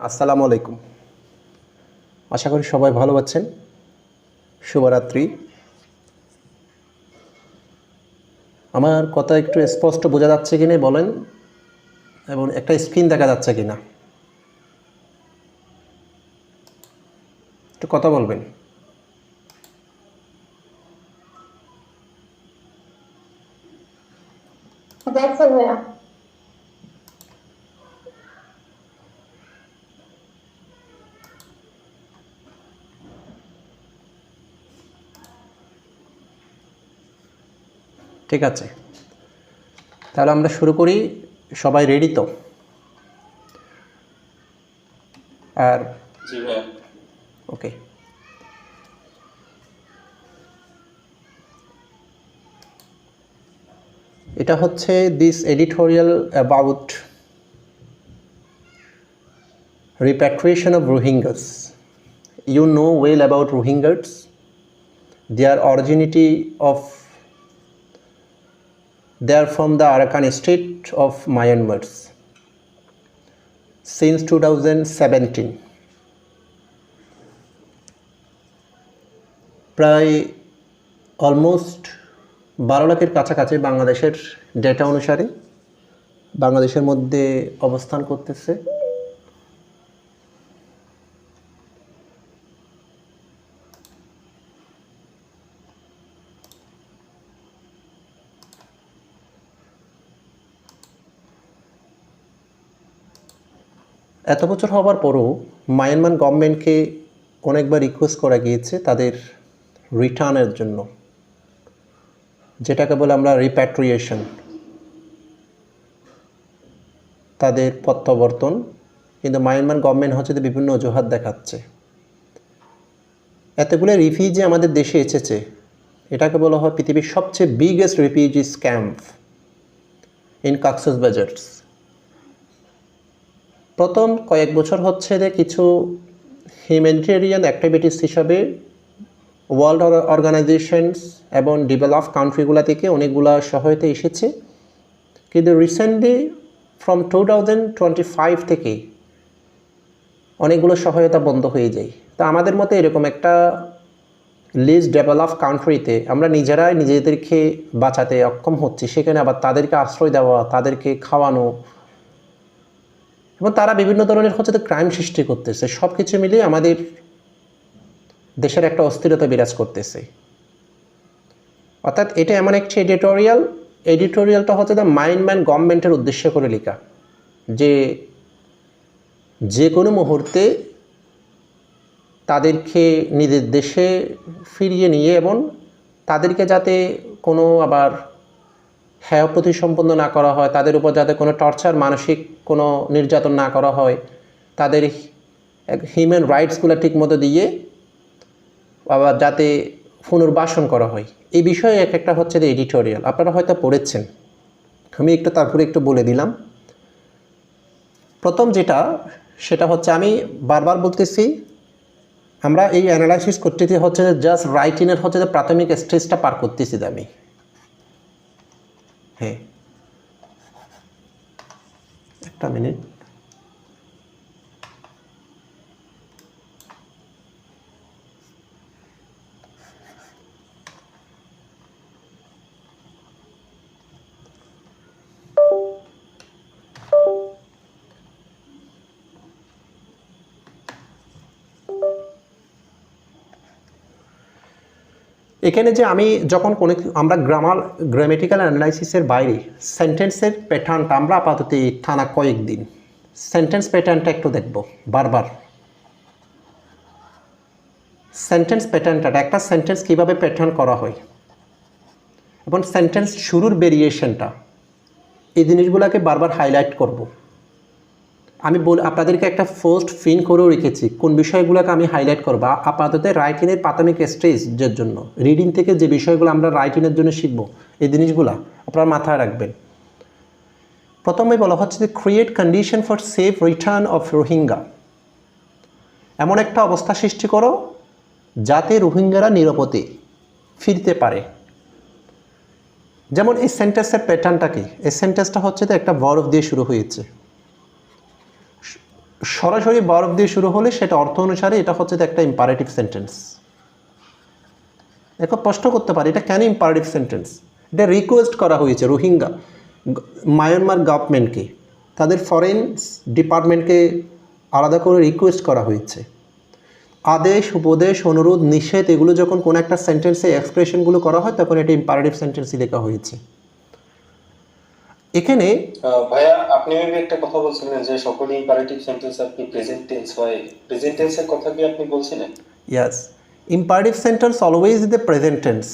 আসসালামু আলাইকুম। আশা করি সবাই ভালো আছেন। শুভরাত্রি। আমার কথা একটু স্পষ্ট বোঝা যাচ্ছে কিনা বলেন, এবং একটা স্ক্রিন দেখা যাচ্ছে কিনা একটু কথা বলবেন। ঠিক আছে, তাহলে আমরা শুরু করি। সবাই রেডি তো? আর ওকে, এটা হচ্ছে this editorial about repatriation of Rohingyas. You know well about Rohingyas. Their originality of they are from the Arakan state of Myanmar since 2017. প্রায় অলমোস্ট 12 লাখের কাছাকাছি বাংলাদেশের ডেটা অনুসারে বাংলাদেশের মধ্যে অবস্থান করতেছে। এত বছর হওয়ার পরও মায়ানমার গভর্নমেন্টকে অনেকবার রিকোয়েস্ট করা গিয়েছে তাদের রিটার্নের জন্য, যেটাকে বলে আমরা রিপ্যাট্রিয়েশন, তাদের প্রত্যাবর্তন। কিন্তু মায়ানমার গভর্নমেন্ট হচ্ছে বিভিন্ন অজুহাত দেখাচ্ছে। এতগুলো রিফিউজি আমাদের দেশে এসেছে, এটাকে বলা হয় পৃথিবীর সবচেয়ে biggest refugee camp in Cox's Bazar. প্রথম কয়েক বছর হচ্ছে যে কিছু হিউম্যানিটেরিয়ান অ্যাক্টিভিটিস হিসাবে ওয়ার্ল্ড অর্গানাইজেশনস এবং ডেভেলপ কান্ট্রিগুলো থেকে অনেকগুলো সহায়তা এসেছে। কিন্তু রিসেন্টলি ফ্রম 2025 থেকে অনেকগুলো সহায়তা বন্ধ হয়ে যায়। তা আমাদের মতে এরকম একটা লিস্ট ডেভেলপ কান্ট্রিতে আমরা নিজেরাই নিজেদেরকে বাঁচাতে অক্ষম হচ্ছি, সেখানে আবার তাদেরকে আশ্রয় দেওয়া, তাদেরকে খাওয়ানো, এবং তারা বিভিন্ন ধরনের ক্রাইম সৃষ্টি করতেছে। সব কিছু মিলিয়ে আমাদের দেশের একটা অস্থিরতা বিরাজ করতেছে। অর্থাৎ এটা এমন একটি এডিটোরিয়ালটা হচ্ছে মায়ানমার গভর্নমেন্টের উদ্দেশ্য করে লেখা, যে কোনো মুহূর্তে তাদেরকে নিজের দেশে ফিরিয়ে নিয়ে এবং তাদেরকে যাতে কোনো আবার হেয় প্রতিসম্পন্ন না করা হয়, তাদের উপর যাতে কোনো টর্চার, মানসিক কোনো নির্যাতন না করা হয়, তাদের হিউম্যান রাইটসগুলো ঠিকমতো দিয়ে আবার যাতে পুনর্বাসন করা হয়, এই বিষয়ে একটা হচ্ছে যে এডিটোরিয়াল আপনারা হয়তো পড়েছেন। আমি তারপরে একটু বলে দিলাম। প্রথম সেটা হচ্ছে, আমি বারবার বলতেছি, আমরা এই অ্যানালাইসিস করতেছি হচ্ছে যে জাস্ট রাইটিংয়ের যে প্রাথমিক স্টেজটা পার করতেছি আমি। হ্যাঁ, একটা মিনিট। এখানে যে আমি যখন আমরা গ্রামেটিক্যাল অ্যানালাইসিসের বাইরে সেন্টেন্সের প্যাটার্নটা আমরা আপাতত এই টানা কয়েকদিন সেন্টেন্স প্যাটার্নটা একটু দেখব। বারবার সেন্টেন্স প্যাটার্নটা, একটা সেন্টেন্স কীভাবে প্যাটার্ন করা হয় এবং সেন্টেন্স শুরুর ভেরিয়েশনটা, এই জিনিসগুলোকে বারবার হাইলাইট করব। আমি আপনাদেরকে একটা ফার্স্ট ফিন করেও রেখেছি কোন বিষয়গুলোকে আমি হাইলাইট করব আপাতত রাইটিংয়ের প্রাথমিক স্টেজের জন্য। রিডিং থেকে যে বিষয়গুলো আমরা রাইটিংয়ের জন্য শিখব, এই জিনিসগুলো আপনারা মাথায় রাখবেন। প্রথমে বলা হচ্ছে যে create condition for safe return of Rohingya. এমন একটা অবস্থা সৃষ্টি করো যাতে রোহিঙ্গারা নিরাপদে ফিরতে পারে। যেমন এই সেন্টেন্সের প্যাটার্নটা কি? এই সেন্টেন্সটা হচ্ছে তো একটা ভার্ব দিয়ে শুরু হয়েছে। সরাসরি ভার্ব দিয়ে শুরু হলে সেটা অর্থ অনুসারে এটা হচ্ছে একটা ইম্পারেটিভ সেন্টেন্স। দেখো প্রশ্ন করতে পারি এটা কেন ইম্পারেটিভ সেন্টেন্স? এটা রিকোয়েস্ট করা হয়েছে রোহিঙ্গা মায়ানমার গভর্নমেন্টকে, তাদের ফরেন ডিপার্টমেন্টকে আলাদা করে রিকোয়েস্ট করা হয়েছে। আদেশ, উপদেশ, অনুরোধ, নিষেধ এগুলো যখন কোনো একটা সেন্টেন্সে এক্সপ্রেশনগুলো করা হয় তখন এটা ইম্পারেটিভ সেন্টেন্সই লেখা হয়েছে। এখানে ভাইয়া আপনি একটা কথা বলছিলেন যে সকল ইম্পারেটিভ সেন্টেন্স আপনি প্রেজেন্ট টেন্স হয়, প্রেজেন্ট টেন্সের কথা কি আপনি বলছিলেন? Yes, imperative sentence always the present tense,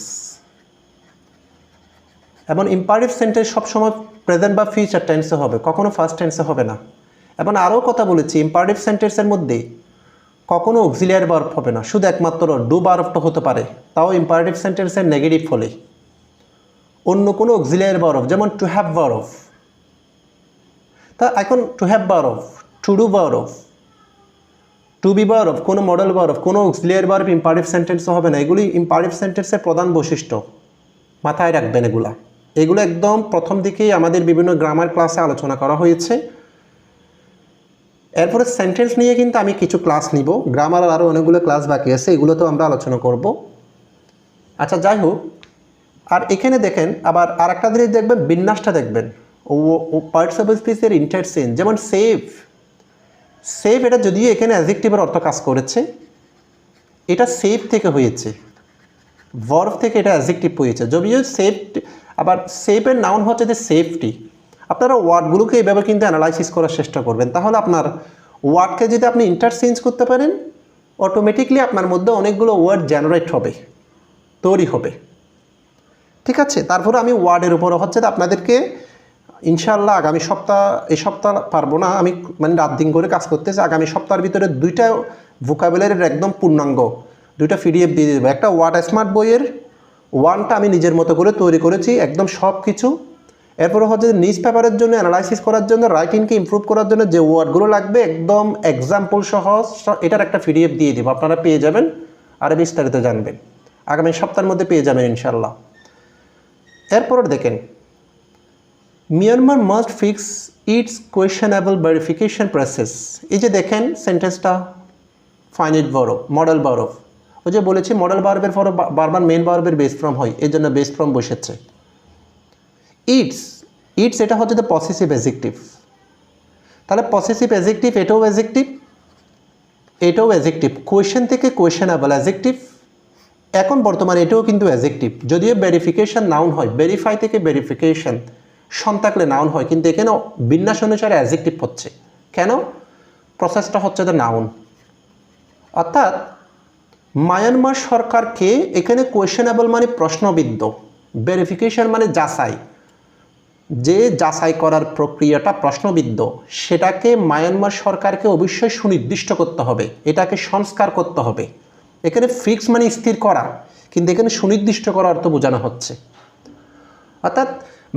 এবং ইম্পারেটিভ সেন্টেন্স সবসময় প্রেজেন্ট বা ফিউচার টেন্সে হবে, কখনো ফার্স্ট টেন্সে হবে না। এবং আরও কথা বলেছি ইম্পারেটিভ সেন্টেন্সের মধ্যে কখনো অক্সিলিয়ারি ভার্ব হবে না, শুধু একমাত্র ডু ভার্বটা হতে পারে, তাও ইম্পারেটিভ সেন্টেন্সের নেগেটিভ হলে। অন্য কোনো অক্সিলিয়ারি ভার্ব যেমন টু হ্যাভ ভার্ব, তা এখন to have verb, to do verb, to be verb, কোনো মডেল ভার্ব, কোনো অক্সিলিয়ারি ভার্ব ইম্পারেটিভ সেন্টেন্সও হবে না। এগুলি ইম্পারেটিভ সেন্টেন্সের প্রধান বৈশিষ্ট্য, মাথায় রাখবেন এগুলো একদম প্রথম দিকেই আমাদের বিভিন্ন গ্রামার ক্লাসে আলোচনা করা হয়েছে। এরপরে সেন্টেন্স নিয়ে কিন্তু আমি কিছু ক্লাস নিব, গ্রামার আরও অনেকগুলো ক্লাস বাকি আছে, এগুলোতেও আমরা আলোচনা করব। আচ্ছা যাই হোক, আর এখানে দেখেন আবার আর একটা জিনিস দেখবেন, বিন্যাসটা দেখবেন, ও পার্টস অফ স্পিচের ইন্টারচেঞ্জ, যেমন সেভ, সেভ এটা যদিও এখানে অ্যাডজেক্টিভের অর্থ কাজ করেছে, এটা সেভ থেকে হয়েছে, ভার্ব থেকে এটা অ্যাডজেক্টিভ হয়েছে। যদিও সেভ, আবার সেভের নাউন হচ্ছে যে সেফটি। আপনারা ওয়ার্ডগুলোকে এইভাবে কিন্তু অ্যানালাইসিস করার চেষ্টা করবেন, তাহলে আপনার ওয়ার্ডকে যদি আপনি ইন্টারচেঞ্জ করতে পারেন অটোমেটিকলি আপনার মধ্যে অনেকগুলো ওয়ার্ড জেনারেট হবে, তৈরি হবে। ঠিক আছে, তারপরে আমি ওয়ার্ডের উপরে হচ্ছে আপনাদেরকে ইনশাআল্লাহ আগামী সপ্তাহ, এই সপ্তাহ পারবো না আমি, মানে রাত দিন করে কাজ করতেছি, আগামী সপ্তাহের ভিতরে 2টা ভোকাবুলারির একদম পূর্ণাঙ্গ 2টা PDF দিয়ে দেবো। একটা ওয়ার্ড স্মার্ট বইয়ের 1টা আমি নিজের মতো করে তৈরি করেছি একদম সব কিছু। এরপরে হচ্ছে নিউজ পেপারের জন্য অ্যানালাইসিস করার জন্য, রাইটিংকে ইমপ্রুভ করার জন্য যে ওয়ার্ডগুলো লাগবে একদম এক্সাম্পল সহ এটার একটা PDF দিয়ে দেবো, আপনারা পেয়ে যাবেন, আরও বিস্তারিত জানবেন। আগামী সপ্তাহের মধ্যে পেয়ে যাবেন ইনশাল্লাহ। এরপরে দেখেন, Myanmar must fix it's কোয়েশনেবল verification process. এই যে দেখেন সেন্টেন্সটা ফাইনাইট ভার্ব, মডেল ভার্ব, ওই যে বলেছি মডেল ভার্বের পরে বারবার মেন ভার্বের বেস ফর্ম হয়, এই জন্য বেস ফর্ম বসেছে। ইটস, ইটস এটা হচ্ছে দ্য পসেসিভ অ্যাডজেক্টিভ, তাহলে পসেসিভ অ্যাডজেক্টিভ এটাও অ্যাডজেক্টিভ, এটাও অ্যাডজেক্টিভ, কোয়েশন থেকে কোয়েশনেবল অ্যাডজেক্টিভ। এখন বর্তমানে এটাও কিন্তু অ্যাডজেক্টিভ, যদিও ভেরিফিকেশন নাউন হয়, ভেরিফাই থেকে ভেরিফিকেশন সন থাকলে নাউন হয়, কিন্তু এখানে বিন্যাস অনুসারে অ্যাডজেক্টিভ হচ্ছে। কেন? প্রসেসটা হচ্ছে দ্য নাউন। অর্থাৎ মায়ানমার সরকারকে এখানে কোয়েশনেবল মানে প্রশ্নবিদ্ধ, ভেরিফিকেশন মানে যাচাই, যে যাচাই করার প্রক্রিয়াটা প্রশ্নবিদ্ধ, সেটাকে মায়ানমার সরকারকে অবশ্যই সুনির্দিষ্ট করতে হবে, এটাকে সংস্কার করতে হবে। এখানে ফিক্স মানে স্থির করা, কিন্তু এখানে সুনির্দিষ্ট করা অর্থ বোঝানো হচ্ছে। অর্থাৎ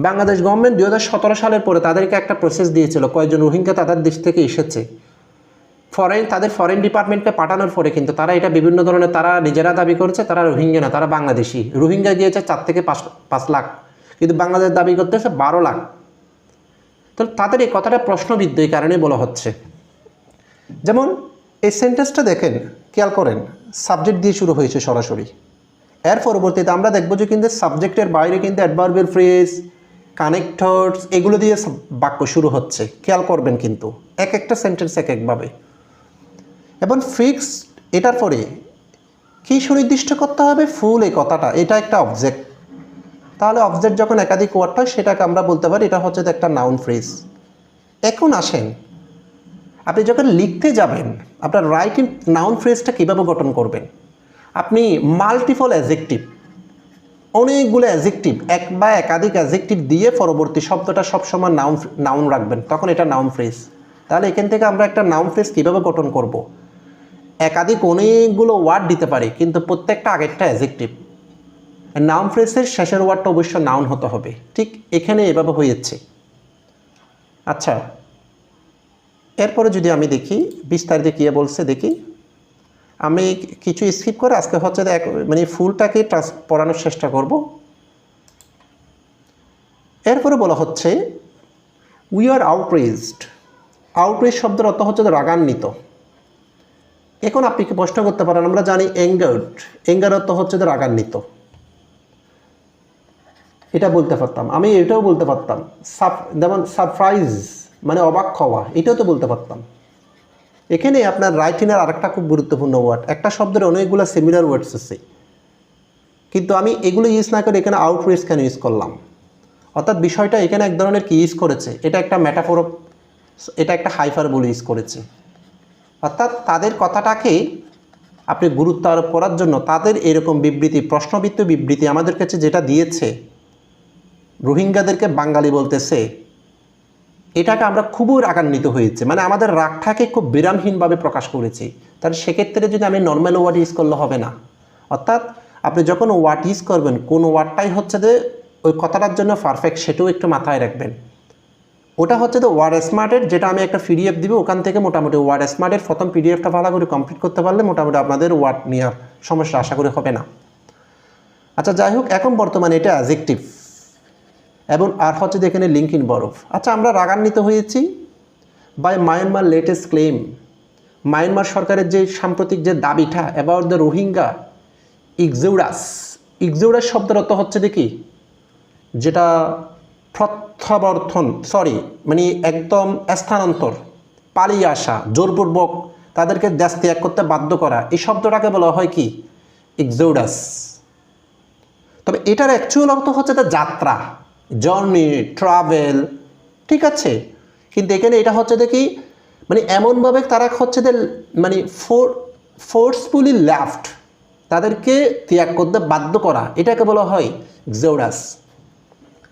বাংলাদেশ গভর্নমেন্ট 2017 সালের পরে তাদেরকে একটা প্রসেস দিয়েছিল, কয়েকজন রোহিঙ্গা তাদের দেশ থেকে এসেছে, তাদের ফরেন ডিপার্টমেন্টকে পাঠানোর পরে কিন্তু তারা এটা বিভিন্ন ধরনের, তারা নিজেরা দাবি করেছে তারা রোহিঙ্গা না, তারা বাংলাদেশি। রোহিঙ্গা গিয়েছে 4 থেকে 5 লাখ, কিন্তু বাংলাদেশ দাবি করতেছে 12 লাখ। তো তাদের এই কথাটা প্রশ্নবিদ্ধ, এই কারণে বলা হচ্ছে। যেমন এই সেন্টেন্সটা দেখেন, খেয়াল করেন, সাবজেক্ট দিয়ে শুরু হয়েছে সরাসরি, এর পরবর্তীতে আমরা দেখব যে কিন্তু সাবজেক্টের বাইরে কিন্তু অ্যাডভার্বের ফ্রেজ, কানেক্টরস এগুলো দিয়ে বাক্য শুরু হচ্ছে, খেয়াল করবেন কিন্তু এক একটা সেন্টেন্স এক একভাবে। এবং ফিক্স এটার পরে কী সুনির্দিষ্ট করতে হবে? ফুল, এই কথাটা, এটা একটা অবজেক্ট, তাহলে অবজেক্ট যখন একাধিক ওয়ার্ড হয় সেটাকে আমরা বলতে পারি এটা হচ্ছে একটা নাউন ফ্রেজ। এখন আসেন, আপনি যখন লিখতে যাবেন আপনার রাইটিং নাউন ফ্রেজটা কীভাবে গঠন করবেন? আপনি মাল্টিপল অ্যাডজেক্টিভ, অনেকগুলো অ্যাডজেক্টিভ, এক বা একাধিক অ্যাডজেক্টিভ দিয়ে পরবর্তী শব্দটা সবসময় নাউন রাখবেন, তখন এটা নাউন ফ্রেজ। তাহলে এখান থেকে আমরা একটা নাউন ফ্রেজ কীভাবে গঠন করব? একাধিক অনেকগুলো ওয়ার্ড দিতে পারি, কিন্তু প্রত্যেকটা আগেরটা অ্যাডজেক্টিভ। নাউন ফ্রেজের শেষের ওয়ার্ডটা অবশ্য নাউন হতে হবে, ঠিক এখানে এভাবে হয়েছে। আচ্ছা, এরপরে যদি আমি দেখি বিস্তারিত কী বলছে, দেখি আমি কিছু স্কিপ করে আজকে হচ্ছে মানে ফুলটাকে পড়ানোর চেষ্টা করব। এরপরে বলা হচ্ছে উই আর আউটরেজড, আউটরেজ শব্দের অর্থ হচ্ছে রাগান্বিত। এখন আপনি কি প্রশ্ন করতে পারেন, আমরা জানি অ্যাঙ্গার অর্থ হচ্ছে রাগান্বিত, এটা বলতে পারতাম, আমি এটাও বলতে পারতাম, যেমন সারপ্রাইজ মানে অবাক হওয়া, এটাও তো বলতে পারতাম। এখানে আপনার রাইটিংয়ের আরেকটা খুব গুরুত্বপূর্ণ ওয়ার্ড, একটা শব্দের অনেকগুলো সিমিলার ওয়ার্ডস আছে, কিন্তু আমি এগুলো ইউজ না করে এখানে আউটরেজ কেন ইউজ করলাম, অর্থাৎ বিষয়টা এখানে এক ধরনের কি ইউজ করেছে, এটা একটা ম্যাটাফোর, এটা একটা হাইপারবোলা ইউজ করেছে, অর্থাৎ তাদের কথাটাকে আপনি গুরুত্ব আরোপ করার জন্য তাদের এরকম বিবৃতি, প্রশ্নবিত্ত বিবৃতি আমাদের কাছে যেটা দিয়েছে, রোহিঙ্গাদেরকে বাঙালি বলতেছে, এটাকে আমরা খুবই রাগান্বিত হয়েছে, মানে আমাদের রাগটাকে খুব বিরামহীনভাবে প্রকাশ করেছি। তাহলে সেক্ষেত্রে যদি আমি নর্মাল ওয়ার্ড ইউজ করলে হবে না, অর্থাৎ আপনি যখন ওয়ার্ড ইউজ করবেন কোন ওয়ার্ডটাই হচ্ছে যে ওই কথাটার জন্য পারফেক্ট, সেটাও একটু মাথায় রাখবেন। ওটা হচ্ছে যে ওয়ার্ড স্মার্টের, যেটা আমি একটা পিডিএফ দিব, ওখান থেকে মোটামুটি ওয়ার্ড স্মার্টের প্রথম পিডিএফটা ভালো করে কমপ্লিট করতে পারলে মোটামুটি আপনাদের ওয়ার্ড নেওয়ার সমস্যা আশা করি হবে না। আচ্ছা যাই হোক, এখন বর্তমানে এটা অ্যাডজেক্টিভ এবং আর হচ্ছে যে এখানে লিঙ্ক ইন বরফ। আচ্ছা, আমরা রাগান্বিত হয়েছি by Myanmar latest claim, Myanmar সরকারের যে সাম্প্রতিক যে দাবিটা অ্যাবাউট দ্য রোহিঙ্গা ইকজৌরাস শব্দের অর্থ হচ্ছে দেখি যেটা প্রত্যাবর্তন, মানে একদম স্থানান্তর, পালিয়ে আসা, জোরপূর্বক তাদেরকে দেশ ত্যাগ করতে বাধ্য করা, এই শব্দটাকে বলা হয় কি এক্সোডাস। তবে এটার অ্যাকচুয়াল অর্থ হচ্ছে তা যাত্রা, জার্নি, ট্রাভেল, ঠিক আছে, কিন্তু এখানে এটা হচ্ছে দেখি মানে এমনভাবে তারা হচ্ছে যে মানে ফোর্সফুলি লেফট, তাদেরকে ত্যাগ করতে বাধ্য করা, এটাকে বলা হয় এক্সোডাস।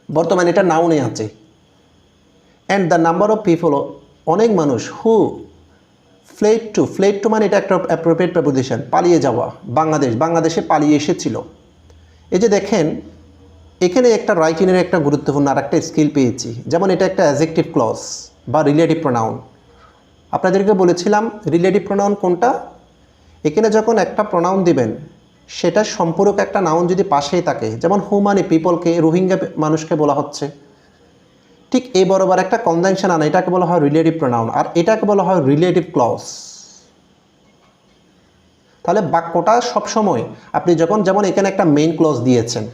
বর্তমানে এটা নাউনে আছে। And the number of people, অনেক মানুষ, হু ফ্লেড টু মানে এটা একটা অ্যাপ্রোপ্রিয়েট প্রেপোজিশন, পালিয়ে যাওয়া, বাংলাদেশে পালিয়ে এসেছিল। এই যে দেখেন এখানে একটা রাইটিংয়ের একটা গুরুত্বপূর্ণ আর একটা স্কিল পেয়েছি, যেমন এটা একটা অ্যাডজেক্টিভ ক্লজ বা রিলেটিভ প্রোনাউন। আপনাদেরকে বলেছিলাম রিলেটিভ প্রোনাউন কোনটা, এখানে যখন একটা প্রোনাউন দিবেন সেটা সম্পূরক একটা নাউন যদি পাশেই থাকে, যেমন হু মানে পিপলকে, রোহিঙ্গা মানুষকে বলা হচ্ছে, ঠিক এই বরাবর একটা কনজাংশন আনা, এটাকে বলা হয় রিলেটিভ প্রোনাউন, আর এটাকে বলা হয় রিলেটিভ ক্লজ। তাহলে বাক্যটা সবসময় আপনি যখন, যেমন এখানে একটা মেইন ক্লজ দিয়েছেন,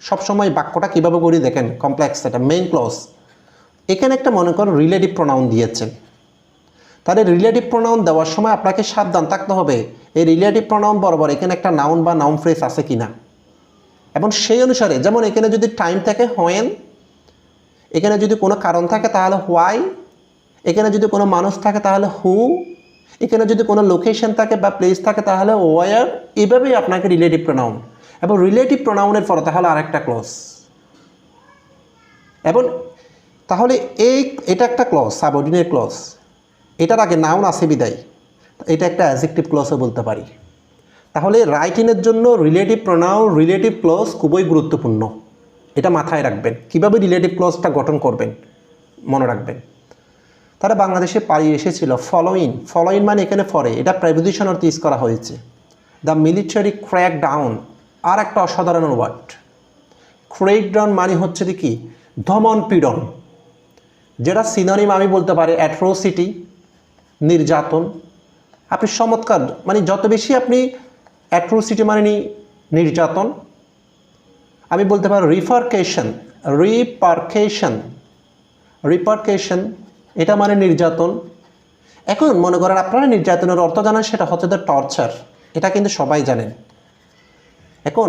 সবসময় বাক্যটা কীভাবে করি দেখেন, কমপ্লেক্স, এটা মেইন ক্লজ, এখানে একটা মনে করুন রিলেটিভ প্রোনাউন দিয়েছেন, তাহলে রিলেটিভ প্রোনাউন দেওয়ার সময় আপনাকে সাবধান থাকতে হবে এই রিলেটিভ প্রোনাউন বরাবর এখানে একটা নাউন বা নাউন ফ্রেজ আছে কিনা, এবং সেই অনুসারে, যেমন এখানে যদি টাইম থাকে হোয়েন, এখানে যদি কোনো কারণ থাকে তাহলে হোয়াই, এখানে যদি কোনো মানুষ থাকে তাহলে হু, এখানে যদি কোনো লোকেশন থাকে বা প্লেস থাকে তাহলে ওয়ার, এভাবেই আপনাকে রিলেটিভ প্রোনাউন, এবং রিলেটিভ প্রোনাউনের পরে তাহলে আরেকটা ক্লজ, এবং তাহলে এটা একটা ক্লজ, সাবঅর্ডিনেট ক্লজ, এটার আগে নাউন আছে বিদায়, এটা একটা অ্যাডজেক্টিভ ক্লজও বলতে পারি। তাহলে রাইটিংয়ের জন্য রিলেটিভ প্রোনাউন, রিলেটিভ ক্লজ খুবই গুরুত্বপূর্ণ, এটা মাথায় রাখবেন, কীভাবে রিলেটিভ ক্লজটা গঠন করবেন মনে রাখবেন। তারা বাংলাদেশে পালিয়ে এসেছিল, ফলোইন মানে এখানে ফরে, এটা প্রেপোজিশন অর্থে ইউজ করা হয়েছে। দ্য মিলিটারি ক্র্যাক ডাউন, আর একটা অসাধারণ ওয়ার্ড, ক্র্যাক ডাউন মানে হচ্ছে কি দমন পীড়ন, যেটা সিনোনিম আমি বলতে পারি অ্যাট্রোসিটি, নির্যাতন। আপনি চমৎকার, মানে যত বেশি আপনি অ্যাট্রোসিটি মানে নির্যাতন, আমি বলতে পারি রিপারকেশন, এটা মানে নির্যাতন। এখন মনে করেন আপনারা নির্যাতনের অর্থ জানেন, সেটা হচ্ছে দ্য টর্চার, এটা কিন্তু সবাই জানেন। এখন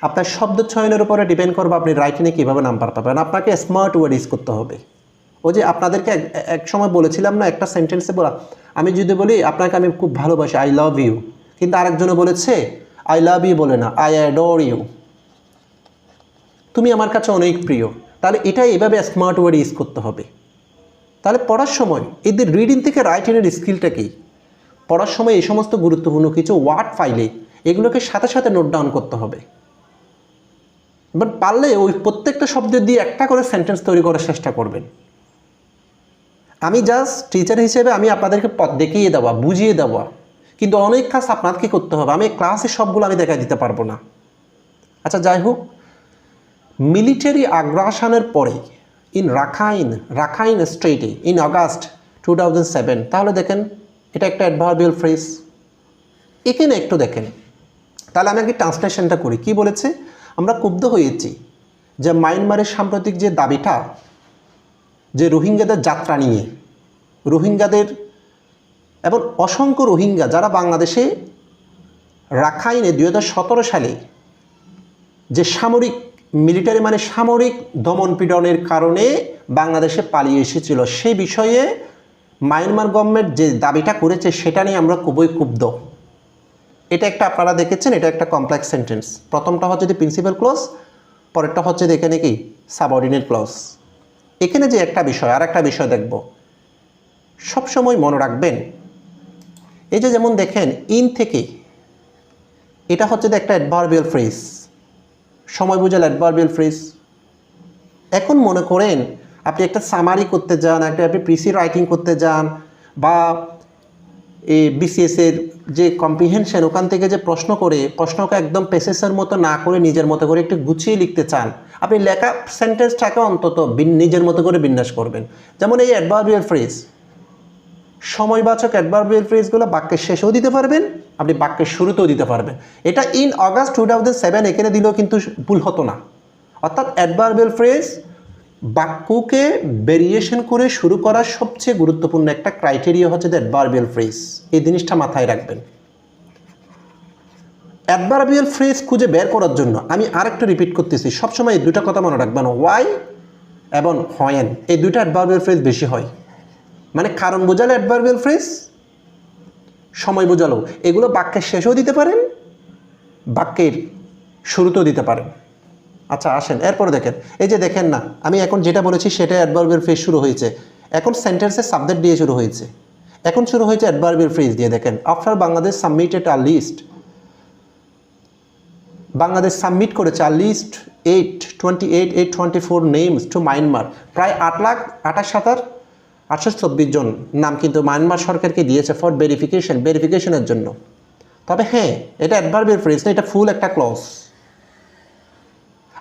আপনার শব্দ চয়নের উপরে ডিপেন্ড করবে আপনি রাইটিংয়ে কীভাবে নাম্বার পাবেন, আপনাকে স্মার্ট ওয়ার্ড ইউজ করতে হবে। ওই যে আপনাদেরকে এক সময় বলেছিলাম না, একটা সেন্টেন্সে বলা, আমি যদি বলি আপনাকে আমি খুব ভালোবাসি, আই লাভ ইউ, কিন্তু আরেকজনে বলেছে আই লাভ ইউ বলে না, আই অ্যাডোর ইউ, তুমি আমার কাছে অনেক প্রিয়। তাহলে এটাই এভাবে স্মার্ট ওয়ার্ড ইউজ করতে হবে। তাহলে পড়ার সময় এদের রিডিং থেকে রাইটিংয়ের স্কিলটা কি, পড়ার সময় এই সমস্ত গুরুত্বপূর্ণ কিছু ওয়ার্ড ফাইলে এগুলোকে সাথে সাথে নোট ডাউন করতে হবে, বাট পারলে ওই প্রত্যেকটা শব্দ দিয়ে একটা করে সেন্টেন্স তৈরি করার চেষ্টা করবেন। আমি জাস্ট টিচার হিসেবে আমি আপনাদেরকে পথ দেখিয়ে দেওয়া, বুঝিয়ে দেওয়া, কিন্তু অনেক কাজ আপনাকে করতে হবে, আমি ক্লাসে সবগুলো আমি দেখা দিতে পারবো না। আচ্ছা যাই হোক, মিলিটারি আগ্রাসনের পরে ইন রাখাইন স্টেটে ইন অগাস্ট 2007, তাহলে দেখেন এটা একটা অ্যাডভার্বিয়াল ফ্রেজ। এখানে একটু দেখেন, তাহলে আমি আগে ট্রান্সলেশনটা করি। কি বলেছে? আমরা ক্ষুব্ধ হয়েছি যে মায়ানমারের সাম্প্রতিক যে দাবিটা, যে রোহিঙ্গাদের যাত্রা নিয়ে, রোহিঙ্গাদের এবং অসংখ্য রোহিঙ্গা যারা বাংলাদেশে রাখাইনে 2017 সালে যে সামরিক মিলিটারি মানে সামরিক দমনপীড়নের কারণে বাংলাদেশে পালিয়ে এসেছিল, সেই বিষয়ে মায়ানমার গভর্নমেন্ট যে দাবিটা করেছে সেটা নিয়ে আমরা খুবই ক্ষুব্ধ। এটা একটা আপনারা দেখেছেন, এটা একটা কমপ্লেক্স সেন্টেন্স। প্রথমটা হচ্ছে যে প্রিন্সিপাল ক্লজ, পরেরটা হচ্ছে যে এখানে কি সাবঅর্ডিনেট ক্লজ। এখানে যে একটা বিষয়, আর একটা বিষয় দেখব, সবসময় মনে রাখবেন, এই যে যেমন দেখেন ইন থেকে, এটা হচ্ছে যে একটা অ্যাডভার্বিয়াল ফ্রেজ, সময় বোঝাল অ্যাডভার্বিয়াল ফ্রেজ। এখন মনে করেন আপনি একটা সামারি করতে যান, আপনি প্রিসি রাইটিং করতে যান, বা এই বিসিএসের যে কম্প্রিহেনশন ওখান থেকে যে প্রশ্ন করে প্রশ্নকে একদম পেসেসের মতো না করে নিজের মতো করে একটু গুছিয়ে লিখতে চান, আপনি লেখা সেন্টেন্সটাকে অন্তত নিজের মতো করে বিন্যাস করবেন। যেমন এই অ্যাডভার্বিয়াল ফ্রেজ, সময়বাচক অ্যাডভার্বিয়াল ফ্রেজগুলো বাক্যের শেষেও দিতে পারবেন, আপনি বাক্যের শুরুতেও দিতে পারবেন। এটা ইন অগাস্ট 2007 এখানে দিলেও কিন্তু ভুল হতো না। অর্থাৎ অ্যাডভার্বিয়াল ফ্রেজ বাক্যকে ভেরিয়েশন করে শুরু করার সবচেয়ে গুরুত্বপূর্ণ একটা ক্রাইটেরিয়া হচ্ছে অ্যাডভার্বিয়াল ফ্রেজ। এই জিনিসটা মাথায় রাখবেন। অ্যাডভার্বিয়াল ফ্রেজ খুঁজে বের করার জন্য আমি আরেকটা রিপিট করতেছি, সবসময় এই দুটা কথা মনে রাখবেন, ওয়াই এবং হোয়েন, এই দুইটা অ্যাডভার্বিয়াল ফ্রেজ বেশি হয়। মানে কারণ বোঝালে অ্যাডভার্বিয়াল ফ্রেজ, সময় বোঝালো, এগুলো বাক্যের শেষেও দিতে পারেন, বাক্যের শুরুতেও দিতে পারেন। আচ্ছা আসেন এরপরে দেখেন, এই যে দেখেন না, আমি এখন যেটা বলেছি সেটা অ্যাডভার্বিয়াল ফ্রেজ শুরু হয়েছে। এখন সেন্টেন্সের সাবজেক্ট দিয়ে শুরু হয়েছে, এখন শুরু হয়েছে অ্যাডভার্বিয়াল ফ্রেজ দিয়ে। দেখেন, after Bangladesh submitted a list, Bangladesh submit করেছে a list 824 names to Myanmar, প্রায় 8,28,824 জন নাম কিন্তু মায়ানমার সরকারকে দিয়েছে ফর ভেরিফিকেশনের জন্য। তবে হ্যাঁ, এটা অ্যাডভার্বিয়াল ফ্রেজ না, এটা ফুল একটা ক্লজ।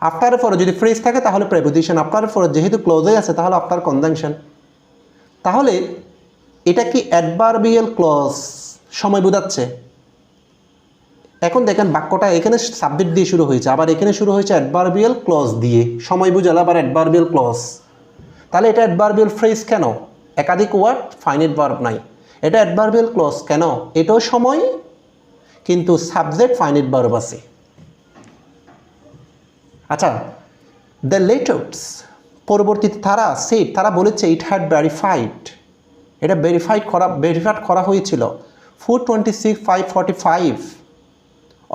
আফটারের পরে যদি ফ্রেজ থাকে তাহলে প্রেপোজিশন, আফটারের পরে যেহেতু ক্লোজে আছে তাহলে আফটার কনজাংশন। তাহলে এটা কি অ্যাডভার্বিয়াল ক্লজ, সময় বোঝাচ্ছে। এখন দেখেন বাক্যটা এখানে সাবজেক্ট দিয়ে শুরু হয়েছে, আবার এখানে শুরু হয়েছে অ্যাডভার্বিয়াল ক্লজ দিয়ে, সময় বোঝালো আবার অ্যাডভার্বিয়াল ক্লজ। তাহলে এটা অ্যাডভার্বিয়াল ফ্রেজ কেন? একাধিক ওয়ার্ড, ফাইনাইট ভার্ব নাই। এটা অ্যাডভার্বিয়াল ক্লজ কেন? এটাও সময়, কিন্তু সাবজেক্ট ফাইনাইট ভার্ব আছে। আচ্ছা, দ্য লেটার্স, পরবর্তীতে তারা বলেছে ইট হ্যাড ভেরিফাইড, এটা ভেরিফাইড করা হয়েছিল 426,545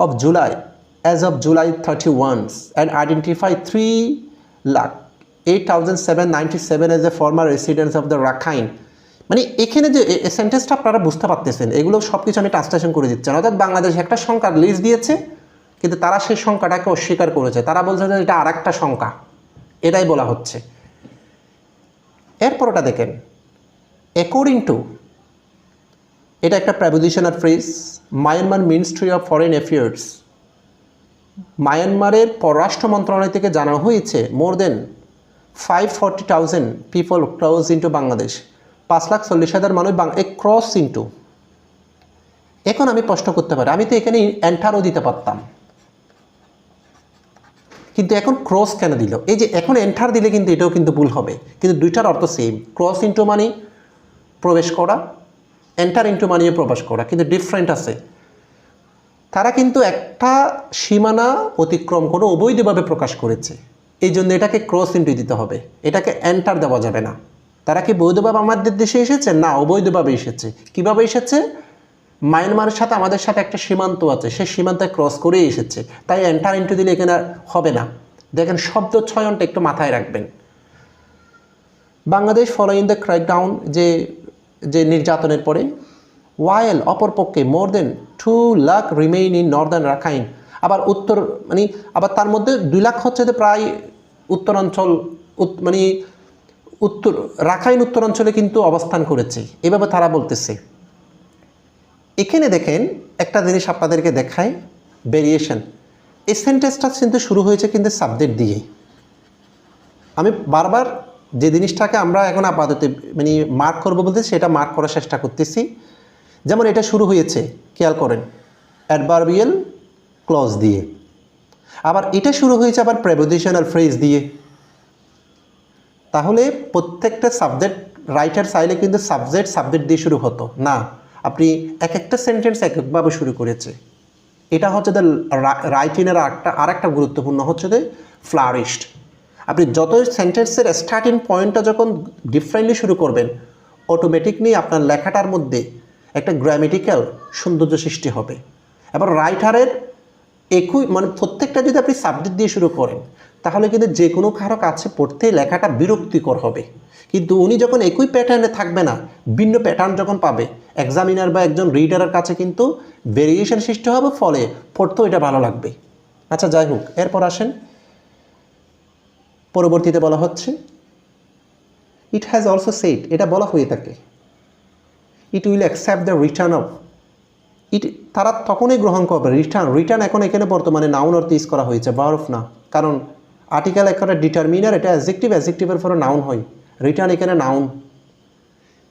of July, as of July 31, and identified 3,08,797 as the former residents of the Rakhine। মানে এখানে যে সেন্টেন্সটা আপনারা বুঝতে পারতেছেন, এগুলো সব কিছু আমি ট্রান্সলেশন করে দিচ্ছি। অর্থাৎ বাংলাদেশ একটা সংখ্যার লিস্ট দিয়েছে, কিন্তু তারা সেই সংখ্যাটাকে অস্বীকার করেছে, তারা বলছে যে এটা আর একটা সংখ্যা, এটাই বলা হচ্ছে। এরপর ওটা দেখেন, অ্যাকর্ডিং টু, এটা একটা prepositional phrase. Myanmar ministry of foreign affairs, মায়ানমারের পররাষ্ট্র মন্ত্রণালয় থেকে জানানো হয়েছে মোর দেন 540,000 পিপল ক্রস ইন্টু বাংলাদেশ, 5,40,000 মানুষ ক্রস ইন্টু। এখন আমি প্রশ্ন করতে পারি, আমি তো এখানে এন্টারও দিতে পারতাম, কিন্তু এখন ক্রস কেন দিল? এই যে এখন এন্টার দিলে কিন্তু এটাও কিন্তু ভুল হবে, কিন্তু দুইটার অর্থ সেম। ক্রস ইন্টু মানে প্রবেশ করা, এন্টার ইন্টু মানে প্রবেশ করা, কিন্তু ডিফারেন্ট আছে। তারা কিন্তু একটা সীমানা অতিক্রম করে অবৈধভাবে প্রকাশ করেছে, এই জন্য এটাকে ক্রস ইন্টু দিতে হবে, এটাকে এন্টার দেওয়া যাবে না। তারা কি বৈধভাবে আমাদের দেশে এসেছে? না, অবৈধভাবে এসেছে। কিভাবে এসেছে? মায়ানমারের সাথে আমাদের সাথে একটা সীমান্ত আছে, সেই সীমান্তে ক্রস করেই এসেছে, তাই এন্টার ইন্টু দিলে এখানে হবে না। দেখেন শব্দ ছয়নটা একটু মাথায় রাখবেন। বাংলাদেশ ফলোইং দ্য ক্র্যাকডাউন, যে নির্যাতনের পরে, ওয়াইল অপরপক্ষে মোর দেন 2 lakh remain in Northern Rakhine, আবার আবার তার মধ্যে 2 লাখ হচ্ছে যে প্রায় উত্তরাঞ্চল, রাখাইন উত্তরাঞ্চলে কিন্তু অবস্থান করেছে, এভাবে তারা বলতেছে। এখানে দেখেন একটা জিনিস আপনাদেরকে দেখায়, ভেরিয়েশন। এই সেন্টেন্সটা কিন্তু শুরু হয়েছে কিন্তু সাবজেক্ট দিয়ে। আমি বারবার যে জিনিসটাকে আমরা এখন আপাতত মানে মার্ক করবো বলতে সেটা মার্ক করার চেষ্টা করতেছি। যেমন এটা শুরু হয়েছে, খেয়াল করেন, অ্যাডভার্বিয়াল ক্লজ দিয়ে, আবার এটা শুরু হয়েছে আবার প্রেপোজিশনাল ফ্রেজ দিয়ে। তাহলে প্রত্যেকটা সাবজেক্ট রাইটার চাইলে কিন্তু সাবজেক্ট দিয়ে শুরু হতো না, আপনি এক একটা সেন্টেন্স এক একভাবে শুরু করেছে। এটা হচ্ছে রাইটিংয়ের আর একটা গুরুত্বপূর্ণ হচ্ছে যে ফ্লারিশড। আপনি যত সেন্টেন্সের স্টার্টিং পয়েন্টটা যখন ডিফারেন্টলি শুরু করবেন, অটোমেটিকলি আপনার লেখাটার মধ্যে একটা গ্রামেটিক্যাল সৌন্দর্য সৃষ্টি হবে। এবার রাইটারের একই মানে প্রত্যেকটা যদি আপনি সাবজেক্ট দিয়ে শুরু করেন, তাহলে কিন্তু যে কোনো কারো কাছে পড়তে লেখাটা বিরক্তিকর হবে। কিন্তু উনি যখন একই প্যাটার্নে থাকবে না, ভিন্ন প্যাটার্ন যখন পাবে, এক্সামিনার বা একজন রিডারের কাছে কিন্তু ভেরিয়েশন সৃষ্টি হবে, ফলে পড়তেও এটা ভালো লাগবে। আচ্ছা, যাই হোক, এরপর আসেন, পরবর্তীতে বলা হচ্ছে ইট হ্যাজ অলসো সেড, এটা বলা হয়ে থাকে, it will accept the return of it, তারা তখনই গ্রহণ করবে রিটার্ন এখন এখানে বর্তমানে নাউন অর্থে ইউজ করা হয়েছে, ভার্ব না, কারণ আর্টিকেল একটা ডিটারমিনার, এটা অ্যাডজেক্টিভের পরে নাউন হয়, রিটার্ন এখানে নাউন।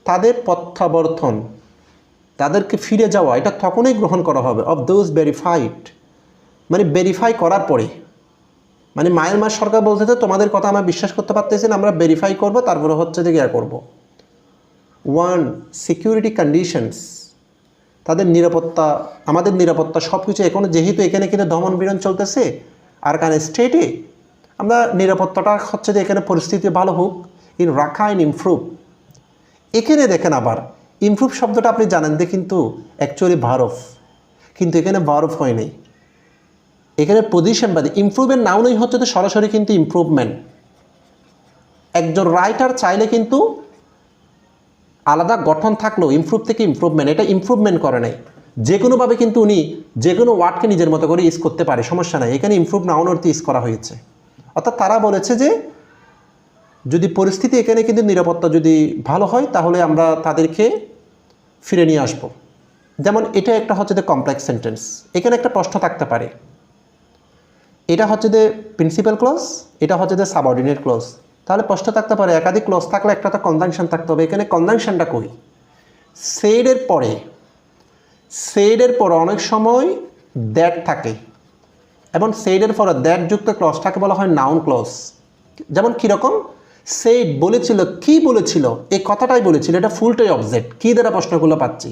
তাদের প্রত্যাবর্তন, তাদেরকে ফিরে যাওয়া, এটা তখনই গ্রহণ করা হবে, অফ দোজ ভেরিফাইড, মানে ভেরিফাই করার পরে, মানে মায়ানমার সরকার বলতে তো তোমাদের কথা আমরা বিশ্বাস করতে পারতেছি না, আমরা ভেরিফাই করবো, তারপরে হচ্ছে যে ইয়া করবো। ওয়ান, সিকিউরিটি কন্ডিশনস, তাদের নিরাপত্তা, আমাদের নিরাপত্তা সব কিছু এখন যেহেতু এখানে কিন্তু দমন পীড়ন চলতেছে আর কারণ স্টেটে, আমরা নিরাপত্তাটা হচ্ছে যে এখানে পরিস্থিতি ভালো হোক, ইন রাখা ইন ইমপ্রুভ। এখানে দেখেন আবার ইমপ্রুভ শব্দটা আপনি জানেন যে কিন্তু অ্যাকচুয়ালি ভারফ, কিন্তু এখানে ভারফ হয় নাই, এখানে পজিশন বাদে ইমপ্রুভের নাউনই হচ্ছে তো সরাসরি কিন্তু ইমপ্রুভমেন্ট। একজন রাইটার চাইলে কিন্তু আলাদা গঠন থাকলেও ইমপ্রুভ থেকে ইমপ্রুভমেন্ট, এটা ইমপ্রুভমেন্ট করে নাই, যে কোনোভাবে কিন্তু উনি যে কোনো ওয়ার্ডকে নিজের মতো করে ইউজ করতে পারে, সমস্যা নাই, এখানে ইমপ্রুভ নাউন অর্থে ইউজ করা হয়েছে। অর্থাৎ তারা বলেছে যে যদি পরিস্থিতি এখানে কিন্তু নিরাপত্তা যদি ভালো হয়, তাহলে আমরা তাদেরকে ফিরে নিয়ে আসব। যেমন এটা একটা হচ্ছে যে কমপ্লেক্স সেন্টেন্স, এখানে একটা প্রশ্ন থাকতে পারে, এটা হচ্ছে যে প্রিন্সিপাল ক্লজ, এটা হচ্ছে যে সাবঅর্ডিনেট ক্লজ, তাহলে প্রশ্ন থাকতে পারে একাধিক ক্লজ থাকলে একটা তো কনজাংশন থাকতে হবে, এখানে কনজাংশনটা কই? সেডের পরে অনেক সময় দ্যাট থাকে, এবং সেডের পরে দ্যাট যুক্ত ক্লজটাকে বলা হয় নাউন ক্লজ। যেমন কীরকম, সেড বলেছিল, কি বলেছিল, এই কথাটাই বলেছিল, এটা ফুলটাই অবজেক্ট, কী দ্বারা প্রশ্নগুলো পাচ্ছি,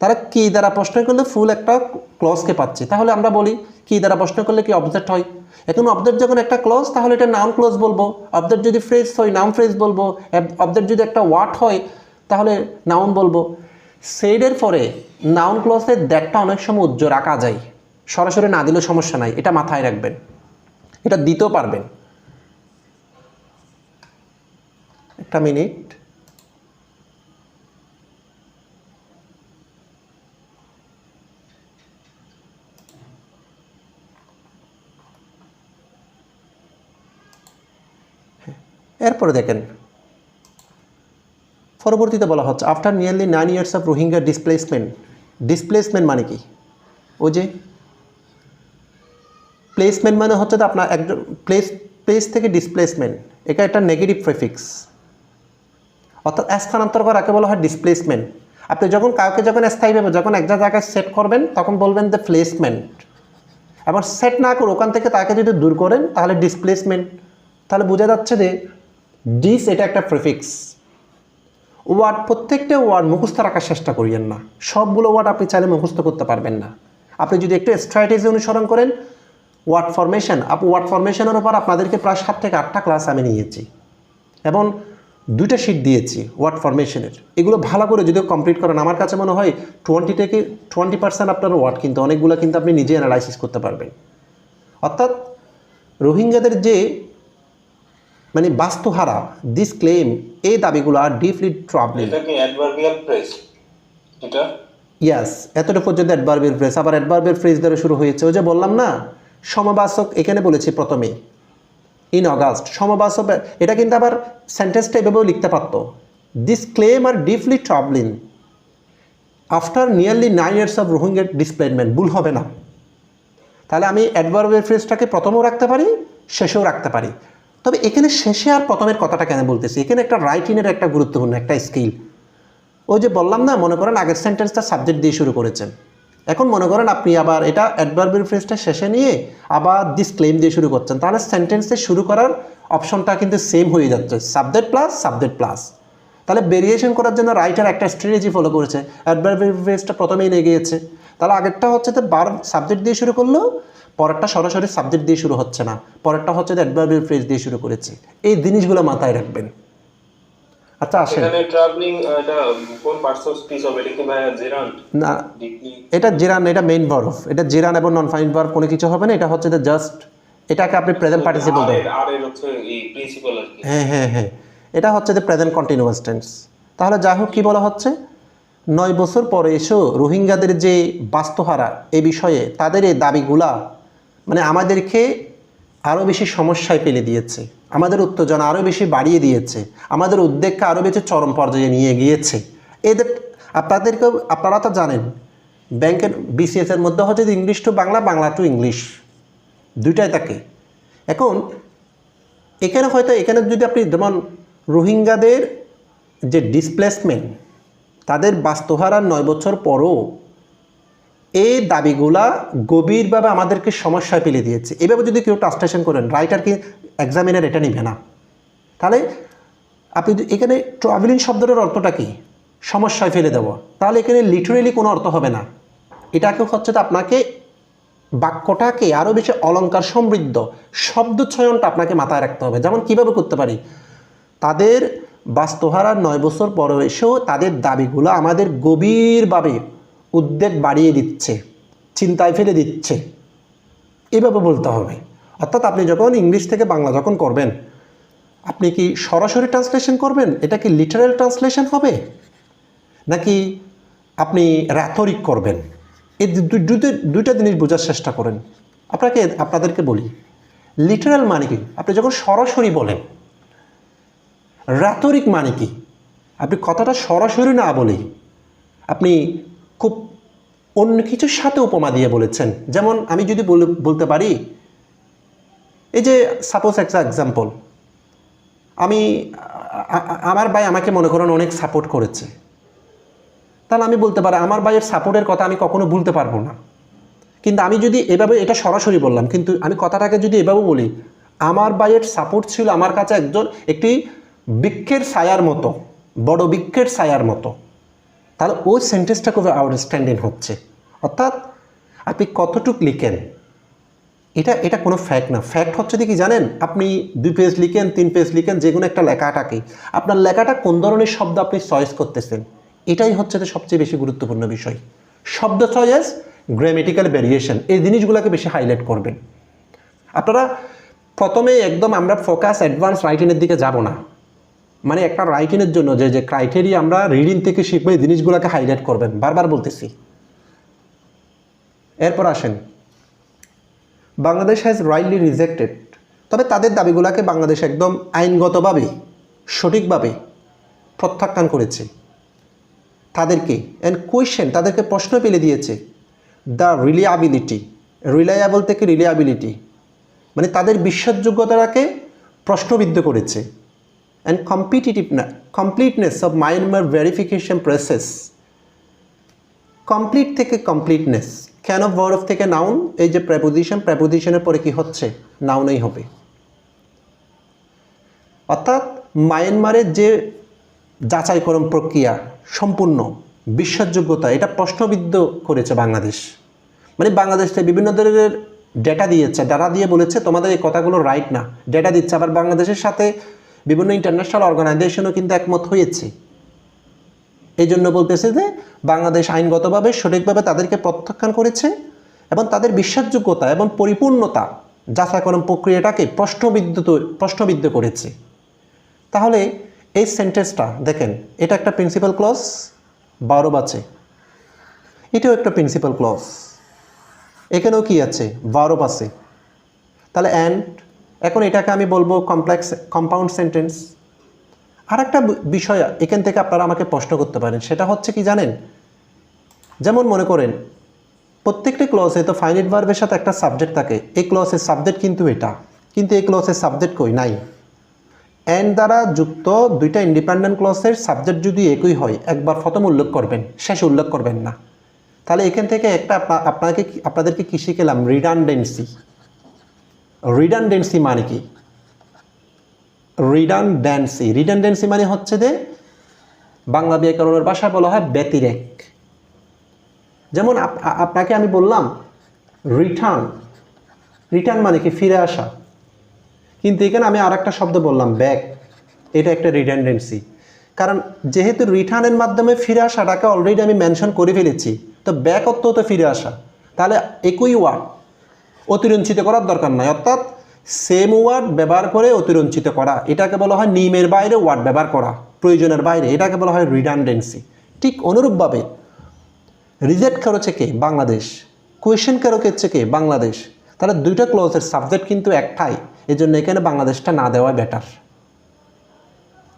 তারা কী দ্বারা প্রশ্ন করলে ফুল একটা ক্লজকে পাচ্ছি, তাহলে আমরা বলি কী দ্বারা প্রশ্ন করলে কি অবজেক্ট হয়। এখন অবজেক্ট যখন একটা ক্লজ, তাহলে এটা নাউন ক্লজ বলবো, অবজেক্ট যদি ফ্রেজ হয় নাউন ফ্রেজ বলবো, অবজেক্ট যদি একটা ওয়ার্ড হয় তাহলে নাউন বলবো। সেডের পরে নাউন ক্লজের দ্যাটটা অনেক সময় উজ্জ্বল রাখা যায়, সরাসরি না দিলেও সমস্যা নাই, এটা মাথায় রাখবেন, এটা দিতেও পারবেন। একটা মিনিট, এরপরে দেখেন পরবর্তীতে বলা হচ্ছে after nearly 9 years of Rohingya displacement মানে কি? ওই যে প্লেসমেন্ট মানে হচ্ছে তো আপনার একজন প্লেস থেকে ডিসপ্লেসমেন্ট, এটা একটা নেগেটিভ প্রিফিক্স, অর্থাৎ স্থানান্তর করাকে বলা হয় ডিসপ্লেসমেন্ট। আপনি যখন কাউকে স্থায়ীভাবে যখন এক জায়গায় সেট করবেন, তখন বলবেন দ্য প্লেসমেন্ট। আবার সেট না করে ওখান থেকে তাকে যদি দূর করেন, তাহলে ডিসপ্লেসমেন্ট। তাহলে বোঝা যাচ্ছে যে এটা একটা প্রিফিক্স। ওয়ার্ড, প্রত্যেকটা ওয়ার্ড মুখস্থ রাখার চেষ্টা করিয়েন না, সবগুলো ওয়ার্ড আপনি চাইলে মুখস্থ করতে পারবেন না। আপনি যদি একটু স্ট্র্যাটেজি অনুসরণ করেন, ওয়ার্ড ফরমেশনের উপর আপনাদেরকে প্রায় 7 থেকে 8টা ক্লাস আমি নিয়েছি এবং 2টা শিট দিয়েছি ওয়ার্ড ফরমেশনের। এগুলো ভালো করে যদি কমপ্লিট করেন, আমার কাছে মনে হয় 20 থেকে 20% আপনার ওয়ার্ড কিন্তু অনেকগুলো কিন্তু আপনি নিজে অ্যানালাইসিস করতে পারবেন। অর্থাৎ রোহিঙ্গাদের যে মানে বাস্তুহারা, দিস ক্লেম, এই দাবিগুলো আর ডিপলি ট্রাবলিং। এটা কি অ্যাডভার্বিয়াল ফ্রেজ? এটা ইয়াস, এতটা পর্যন্ত অ্যাডভার্বিয়াল ফ্রেজ, আবার অ্যাডভার্বিয়াল ফ্রেজ দ্বারা শুরু হয়েছে। ওই যে বললাম না, সমবাচক এখানে বলেছি প্রথমে, ইন অগাস্ট, সমবাচক, এটা কিন্তু আবার সেন্টেন্সটা এভাবেও লিখতে পারতো, this claim R deeply ট্রাবলিং after nearly 9 years of Rohingya displacement, ভুল হবে না। তাহলে আমি অ্যাডভার্বিয়াল ফ্রেজটাকে প্রথমেও রাখতে পারি, শেষেও রাখতে পারি। তবে এখানে শেষে আর প্রথমের কথাটা কেন বলতেছি, এখানে একটা রাইটিংয়ের একটা গুরুত্বপূর্ণ একটা স্কিল। ওই যে বললাম না, মনে করেন আগের সেন্টেন্সটা সাবজেক্ট দিয়ে শুরু করেছেন, এখন মনে করেন আপনি আবার এটা অ্যাডভার্বিয়াল ফ্রেজটা শেষে নিয়ে আবার দিস ক্লেম দিয়ে শুরু করছেন, তাহলে সেন্টেন্সে শুরু করার অপশনটা কিন্তু সেম হয়ে যাচ্ছে, সাবজেক্ট প্লাস। তাহলে ভেরিয়েশন করার জন্য রাইটার একটা স্ট্র্যাটেজি ফলো করেছে, অ্যাডভার্বিয়াল ফ্রেজটা প্রথমেই নিয়ে গিয়েছে। তাহলে আগেরটা হচ্ছে তো সাবজেক্ট দিয়ে শুরু করলো, পরেরটা সরাসরি সাবজেক্ট দিয়ে শুরু হচ্ছে না, পরেরটা হচ্ছে অ্যাডভার্বিয়াল ফ্রেজ দিয়ে শুরু করেছে। এই জিনিসগুলো মাথায় রাখবেন। আচ্ছা আসেন, এখানে ট্রাভেলিং এটা কোন পার্টস অফ স্পিচ হবে, এটা কি ভাইয়া জেরান্ড না ডিপলি? এটা জিরান, এটা মেইন ভার্ব, এটা জিরান এবং নন ফাইন ভার্ব কোনো কিছু হবে না, এটা হচ্ছে জাস্ট, এটাকে আপনি প্রেজেন্ট পার্টিসিপল দেন। আর এর হচ্ছে এই প্রিন্সিপাল আর কি। হ্যাঁ, এটা হচ্ছে যে প্রেজেন্ট কন্টিনিউয়াস টেন্স। তাহলে যাই হোক, কী বলা হচ্ছে, 9 বছর পরে এসেও রোহিঙ্গাদের যে বাস্তুহারা এই বিষয়ে তাদের এই দাবিগুলা মানে আমাদেরকে আরও বেশি সমস্যায় ফেলে দিয়েছে, আমাদের উত্তেজনা আরও বেশি বাড়িয়ে দিয়েছে, আমাদের উদ্বেগকে আরও বেশি চরম পর্যায়ে নিয়ে গিয়েছে। এদের আপনাদেরকেও, আপনারা তো জানেন ব্যাংকের বিসিএসের মধ্যে হচ্ছে যে English to Bangla, Bangla to English দুইটাই থাকে। এখন এখানে হয়তো এখানে যদি আপনি যেমন রোহিঙ্গাদের যে ডিসপ্লেসমেন্ট, তাদের বাস্তুহারার 9 বছর পরও এই দাবিগুলা গভীরভাবে আমাদেরকে সমস্যায় ফেলে দিয়েছে, এভাবে যদি কেউ ট্রান্সলেশন করেন, রাইটার কি এক্সামিনার এটা নিবে না। তাহলে আপনি এখানে ট্রাভেলিং শব্দটার অর্থটা কি, সমস্যায় ফেলে দেওয়া, তাহলে এখানে লিটারেলি কোনো অর্থ হবে না। এটাকে হচ্ছে তো আপনাকে বাক্যটাকে আরও বেশি অলংকার সমৃদ্ধ শব্দ চয়নটা আপনাকে মাথায় রাখতে হবে। যেমন কীভাবে করতে পারি, তাদের বাস্তুহারার 9 বছর পরে এসেও তাদের দাবিগুলো আমাদের গভীরভাবে উদ্বেগ বাড়িয়ে দিচ্ছে, চিন্তায় ফেলে দিচ্ছে, এভাবে বলতে হবে। অর্থাৎ আপনি যখন ইংলিশ থেকে বাংলা যখন করবেন, আপনি কি সরাসরি ট্রান্সলেশন করবেন, এটা কি লিটারাল ট্রান্সলেশন হবে, নাকি আপনি র‍্যাথরিক করবেন? এই দুইটা জিনিস বোঝার চেষ্টা করেন। আপনাদেরকে বলি, লিটারাল মানে কি, আপনি যখন সরাসরি বলেন। র‍্যাথরিক মানে কি, আপনি কথাটা সরাসরি না বলেই আপনি খুব অন্য কিছুর সাথে উপমা দিয়ে বলেছেন। যেমন আমি যদি বলতে পারি, এই যে সাপোজ একটা এক্সাম্পল, আমার ভাই আমাকে মনে করেন অনেক সাপোর্ট করেছে, তাহলে আমি বলতে পারি আমার ভাইয়ের সাপোর্টের কথা আমি কখনো ভুলতে পারবো না। কিন্তু আমি যদি এভাবে, এটা সরাসরি বললাম, কিন্তু আমি কথাটাকে যদি এভাবে বলি, আমার ভাইয়ের সাপোর্ট ছিল আমার কাছে একটি বৃক্ষের ছায়ার মতো, বড় বৃক্ষের ছায়ার মতো, তাহলে ওই সেন্টেন্সটা খুব আউটস্ট্যান্ডিং হচ্ছে। অর্থাৎ আপনি কতটুক লিখেন, এটা কোনো ফ্যাক্ট না। ফ্যাক্ট হচ্ছে কি জানেন, আপনি 2 পেজ লিখেন, 3 পেজ লিখেন, যে কোনো একটা লেখাটাকে আপনার লেখাটা কোন ধরনের শব্দ আপনি চয়েস করতেছেন, এটাই হচ্ছে সবচেয়ে বেশি গুরুত্বপূর্ণ বিষয়। শব্দ চয়েস, গ্রামেটিক্যাল ভেরিয়েশন, এই জিনিসগুলোকে বেশি হাইলাইট করবেন। আপনারা প্রথমে একদম আমরা ফোকাস অ্যাডভান্স রাইটিংয়ের দিকে যাব না, মানে একটা রাইটিংয়ের জন্য যে ক্রাইটেরিয়া আমরা রিডিং থেকে শিখবো, এই জিনিসগুলোকে হাইলাইট করবেন, বারবার বলতেছি। এরপর আসেন, বাংলাদেশ হ্যাজ রাইটলি রিজেক্টেড, তবে তাদের দাবিগুলোকে বাংলাদেশ একদম আইনগতভাবে সঠিকভাবে প্রত্যাখ্যান করেছে। তাদেরকে তাদেরকে প্রশ্ন ফেলে দিয়েছে দ্য রিলায়াবিলিটি, রিলায়াবল থেকে রিলায়াবিলিটি, মানে তাদের বিশ্বাসযোগ্যতাকে প্রশ্নবিদ্ধ করেছে। And completeness of Myanmar verification process, complete থেকে কমপ্লিটনেস, ক্যান অফ ভার্ব থেকে নাউন, এই যে প্রেপোজিশনের পরে কি হচ্ছে, নাউনই হবে। অর্থাৎ মায়ানমারের যে যাচাইকরণ প্রক্রিয়া সম্পূর্ণ বিশ্বাসযোগ্যতা, এটা প্রশ্নবিদ্ধ করেছে বাংলাদেশ। মানে বাংলাদেশে বিভিন্ন ধরনের ডেটা দিয়েছে, ডেটা দিয়ে বলেছে তোমাদের এই কথাগুলো রাইট না, ডেটা দিচ্ছে। আবার বাংলাদেশের সাথে বিভিন্ন ইন্টারন্যাশনাল অর্গানাইজেশনও কিন্তু একমত হয়েছে। এই জন্য বলতেছে যে বাংলাদেশ আইনগতভাবে সঠিকভাবে তাদেরকে প্রত্যাখ্যান করেছে এবং তাদের বিশ্বাসযোগ্যতা এবং পরিপূর্ণতা যাচাইকরণ প্রক্রিয়াটাকে প্রশ্নবিদ্ধ করেছে। তাহলে এই সেন্টেন্সটা দেখেন, এটা একটা প্রিন্সিপাল ক্লজ, ভার্ব আছে, এটাও একটা প্রিন্সিপাল ক্লজ, এখানেও কি আছে, ভার্ব আছে। তাহলে এখন এটাকে আমি বলবো কম্পাউন্ড সেন্টেন্স। আর একটা বিষয় এখান থেকে আপনারা আমাকে প্রশ্ন করতে পারেন, সেটা হচ্ছে কি জানেন, যেমন মনে করেন প্রত্যেকটি ক্লজে তো ফাইনাইট ভার্বের সাথে একটা সাবজেক্ট থাকে, এই ক্লজের সাবজেক্ট কিন্তু এটা, কিন্তু এই ক্লজের সাবজেক্ট কই নাই, অ্যান্ড দ্বারা যুক্ত দুইটা ইন্ডিপেন্ডেন্ট ক্লজের সাবজেক্ট যদি একই হয় একবার প্রথম উল্লেখ করবেন, শেষে উল্লেখ করবেন না। তাহলে এখান থেকে একটা আপনাদেরকে কী শিখেলাম? রিডান্ডেন্সি। রিডান্ডেন্সি মানে কি? রিডান্ডেন্সি মানে হচ্ছে যে বাংলা ব্যাকরণের ভাষায় বলা হয় ব্যতিরেক। যেমন আপনাকে আমি বললাম রিটার্ন মানে কি? ফিরে আসা। কিন্তু এখানে আমি আর একটা শব্দ বললাম ব্যাক, এটা একটা রিডান্ডেন্সি। কারণ যেহেতু রিটার্নের মাধ্যমে ফিরে আসাটাকে অলরেডি আমি মেনশন করে ফেলেছি, তো ব্যাক অর্থ তো ফিরে আসা। তাহলে একই ওয়ার্ড অতিরঞ্চিত করার দরকার নাই, অর্থাৎ সেম ওয়ার্ড ব্যবহার করে অতিরঞ্চিত করা, এটাকে বলা হয় নিয়মের বাইরে ওয়ার্ড ব্যবহার করা, প্রয়োজনের বাইরে, এটাকে বলা হয় রিডান্ডেন্সি। ঠিক অনুরূপভাবে রিজেক্ট করেছে কে? বাংলাদেশ। কোয়েশ্চেন করেছে কে? বাংলাদেশ। তাহলে দুইটা ক্লজের সাবজেক্ট কিন্তু একটাই, এই জন্য এখানে বাংলাদেশটা না দেওয়া বেটার।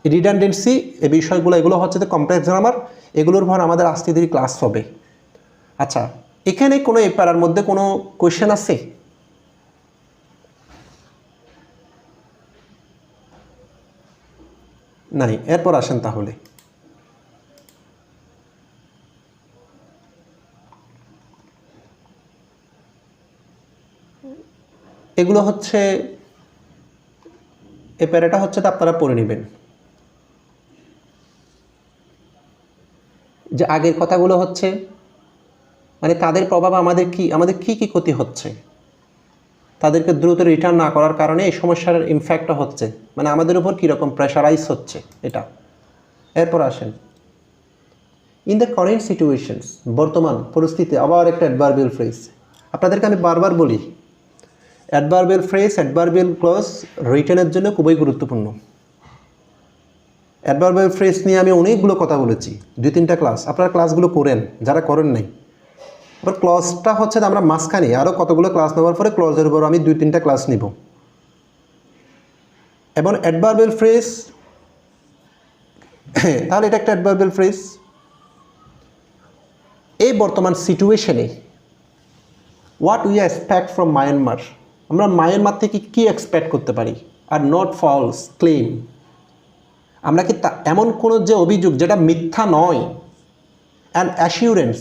রিডান্ডেন্সি এই বিষয়গুলো, এগুলো হচ্ছে যে কমপ্লেক্স গ্রামার, এগুলোর উপর আমাদের আস্তে ধীরে ক্লাস হবে। আচ্ছা, এখানে কোনো এই প্যারার মধ্যে কোনো কোয়েশ্চেন আছে? নাই। এরপর আসেন তাহলে। এগুলো হচ্ছে, এই প্যারাটা হচ্ছে তো আপনারা পড়ে নেবেন। যে আগের কথাগুলো হচ্ছে মানে তাদের প্রভাব আমাদের কি কি ক্ষতি হচ্ছে, তাদেরকে দ্রুত রিটার্ন না করার কারণে এই সমস্যার ইমফ্যাক্টটা হচ্ছে, মানে আমাদের উপর কীরকম প্রেশারাইজ হচ্ছে এটা। এরপর আসেন ইন দ্য কারেন্ট সিচুয়েশনস, বর্তমান পরিস্থিতি। আবার একটা অ্যাডভার্বিয়াল ফ্রেজ আপনাদেরকে আমি বারবার বলি, অ্যাডভার্বিয়াল ফ্রেজ, অ্যাডভার্বিয়াল ক্লজ রিটেনের জন্য খুবই গুরুত্বপূর্ণ। অ্যাডভার্বিয়াল ফ্রেজ নিয়ে আমি অনেকগুলো কথা বলেছি, 2-3টা ক্লাস, আপনারা ক্লাসগুলো করেন যারা করেন নাই। আবার ক্লজটা হচ্ছে আমরা মাঝখানে আরও কতগুলো ক্লাস নেওয়ার পরে ক্লজের উপর আমি 2-3টা ক্লাস নিব। এবং অ্যাডভার্বিয়াল ফ্রেজ, তাহলে এটা একটা অ্যাডভার্বিয়াল ফ্রেজ। এই বর্তমান সিচুয়েশনে what we expect from Myanmar, আমরা মায়ানমার থেকে কী এক্সপেক্ট করতে পারি? আর নট ফলস ক্লেম, আমরা কি এমন কোনো যে অভিযোগ যেটা মিথ্যা নয়, অ্যান্ড অ্যাসিউরেন্স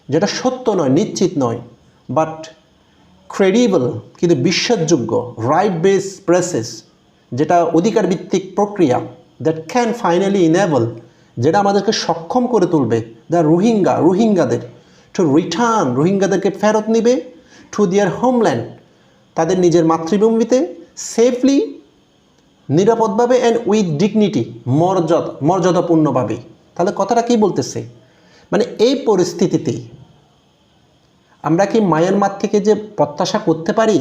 যেটা সত্য নয়, নিশ্চিত নয়, বাট ক্রেডিবল কিন্তু বিশ্বাসযোগ্য, রাইট বেস প্রসেস যেটা অধিকার ভিত্তিক প্রক্রিয়া, দ্যাট ক্যান ফাইনালি ইনেবল যেটা আমাদেরকে সক্ষম করে তুলবে দ্য রোহিঙ্গাদের টু রিটার্ন, রোহিঙ্গাদেরকে ফেরত নিবে টু দেয়ার হোমল্যান্ড, তাদের নিজের মাতৃভূমিতে সেফলি, নিরাপদভাবে, অ্যান্ড উইথ ডিগনিটি, মর্যাদাপূর্ণভাবে। তাহলে কথাটা কি বলতেছে? মানে এই পরিস্থিতিতে আমরা কি মায়ানমার থেকে যে প্রত্যাশা করতে পারি,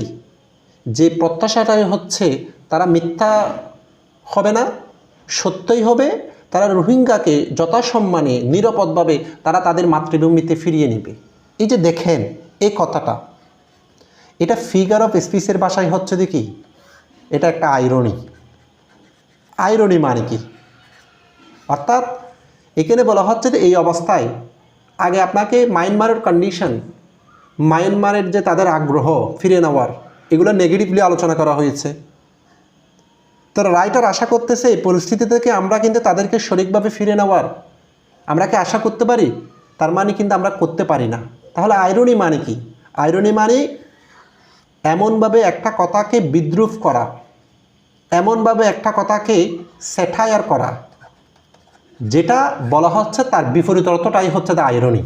যে প্রত্যাশাটাই হচ্ছে তারা মিথ্যা হবে না, সত্যই হবে, তারা রোহিঙ্গাকে যথাসম্মানে নিরাপদভাবে তারা তাদের মাতৃভূমিতে ফিরিয়ে নেবে। এই যে দেখেন এই কথাটা, এটা ফিগার অফ স্পিচের ভাষায় হচ্ছে দেখি এটা একটা আইরনি। আইরনি মানে কি? অর্থাৎ এখানে বলা হচ্ছে যে এই অবস্থায় আগে আপনাকে মায়ানমারের কন্ডিশন, মায়ানমারের যে তাদের আগ্রহ ফিরে নেওয়ার, এগুলো নেগেটিভলি আলোচনা করা হয়েছে। তো রাইটার আশা করতেছে এই পরিস্থিতি থেকে আমরা কিন্তু তাদেরকে সঠিকভাবে ফিরে নেওয়ার আমরা কি আশা করতে পারি? তার মানে কিন্তু আমরা করতে পারি না। তাহলে আইরনি মানে কি? আইরনি মানে এমনভাবে একটা কথাকে বিদ্রুপ করা, এমনভাবে একটা কথাকে স্যাটায়ার করা, যেটা বলা হচ্ছে তার বিপরীত অর্থটাই হচ্ছে দ্য আইরনি।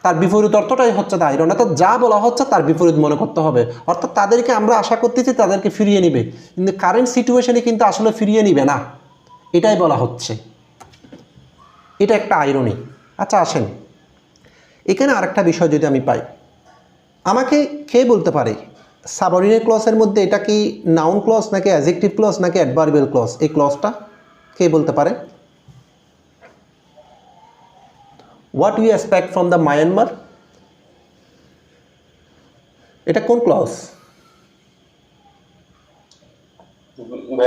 তার বিপরীত অর্থটাই হচ্ছে দ্য আইরনি। অর্থাৎ যা বলা হচ্ছে তার বিপরীত মনে করতে হবে। অর্থাৎ তাদেরকে আমরা আশা করতেছি তাদেরকে ফিরিয়ে নিবে, কিন্তু কারেন্ট সিচুয়েশনে কিন্তু আসলে ফিরিয়ে নিবে না, এটাই বলা হচ্ছে। এটা একটা আইরনি। আচ্ছা আসেন, এখানে আরেকটা বিষয় যদি আমি পাই, আমাকে কে বলতে পারে সাবঅর্ডিনেট ক্লজের মধ্যে এটা কি নাউন ক্লজ নাকি অ্যাডজেক্টিভ ক্লজ নাকি অ্যাডভার্বিয়াল ক্লজ? এই ক্লজটা কে বলতে পারে? What you expect from the Myanmar, এটা কোন ক্লজ?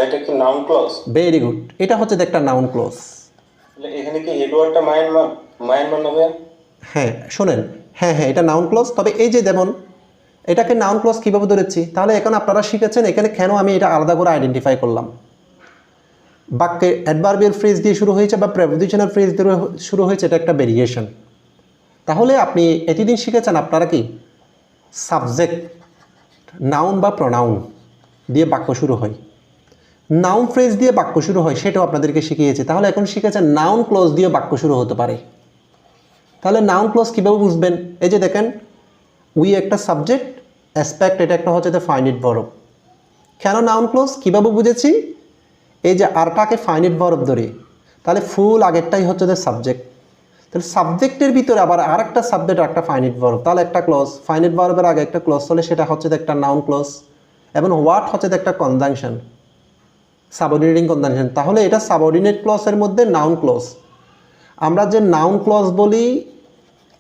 এটা কি নাউন ক্লজ? ভেরি গুড, এটা হচ্ছে একটা নাউন ক্লজ। এখানে কি এডওয়ার্ডটা মায়ানমার নেবে? হ্যাঁ শোনেন, হ্যাঁ এটা নাউন ক্লজ। তবে এই যে যেমন এটাকে নাউন ক্লজ কীভাবে ধরেছি? তাহলে এখন আপনারা শিখেছেন এখানে কেন আমি এটা আলাদা করে আইডেন্টিফাই করলাম। বাক্যে অ্যাডভার্বিয়াল ফ্রেজ দিয়ে শুরু হয়েছে বা প্রেপোজিশনাল ফ্রেজ দিয়ে শুরু হয়েছে, এটা একটা ভেরিয়েশন। তাহলে আপনি এতদিন শিখেছেন আপনারা কি সাবজেক্ট, নাউন বা প্রনাউন দিয়ে বাক্য শুরু হয়, নাউন ফ্রেজ দিয়ে বাক্য শুরু হয়, সেটাও আপনাদেরকে শিখিয়েছি। তাহলে এখন শিখেছেন নাউন ক্লজ দিয়ে বাক্য শুরু হতে পারে। তাহলে নাউন ক্লজ কীভাবে বুঝবেন? এই যে দেখেন, উই একটা সাবজেক্ট, অ্যাসপেক্ট এটা একটা হচ্ছে ফাইনাইট ভার্ব। কেন নাউন ক্লজ কীভাবে বুঝেছি? এই যে আরটাকে ফাইনাইট ভার্ব ধরে, তাহলে ফুল আগেরটাই হচ্ছে সাবজেক্ট, তাহলে সাবজেক্টের ভিতরে আবার আরেকটা সাবজেক্ট আর একটা ফাইনাইট ভার্ব, তাহলে একটা ক্লজ, ফাইনাইট ভার্বের আগে একটা ক্লজ হলে সেটা হচ্ছে একটা নাউন ক্লজ। এবং হোয়াট হচ্ছে একটা কনজাংশন, সাবঅর্ডিনেটিং কনজাংশন। তাহলে এটা সাবঅর্ডিনেট ক্লজের মধ্যে নাউন ক্লজ। আমরা যে নাউন ক্লজ বলি,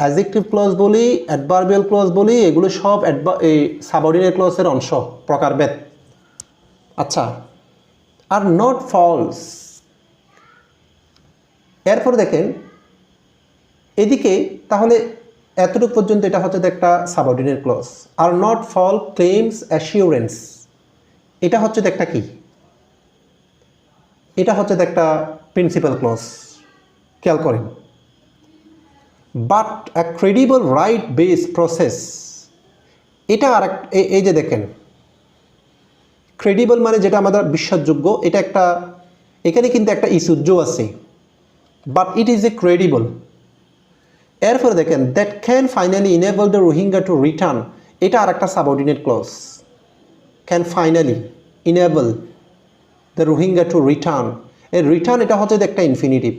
অ্যাডজেক্টিভ ক্লজ বলি, অ্যাডভার্বিয়াল ক্লজ বলি, এগুলো সব এই সাবঅর্ডিনেট ক্লজের অংশ, প্রকারভেদ। আচ্ছা, আর নট ফলস। এরপর দেখেন এদিকে, তাহলে এতটুকু পর্যন্ত এটা হচ্ছে একটা সাবঅর্ডিনেট ক্লজ। আর নট ফল ক্লেমস অ্যাসিওরেন্স, এটা হচ্ছে একটা কি? এটা হচ্ছে একটা প্রিন্সিপাল ক্লজ, খেয়াল করেন। But a credible right base process, এটা আর এই যে দেখেন, ক্রেডিবল মানে যেটা আমাদের বিশ্বাসযোগ্য, এটা একটা, এখানে কিন্তু একটা ইস্যুজ্য আছে, but it is a credible. এরপরে দেখেন that can finally enable the Rohingya to return, এটা আর একটা subordinate clause. Can finally enable the Rohingya to return, এই রিটার্ন এটা হচ্ছে একটা ইনফিনিটিভ।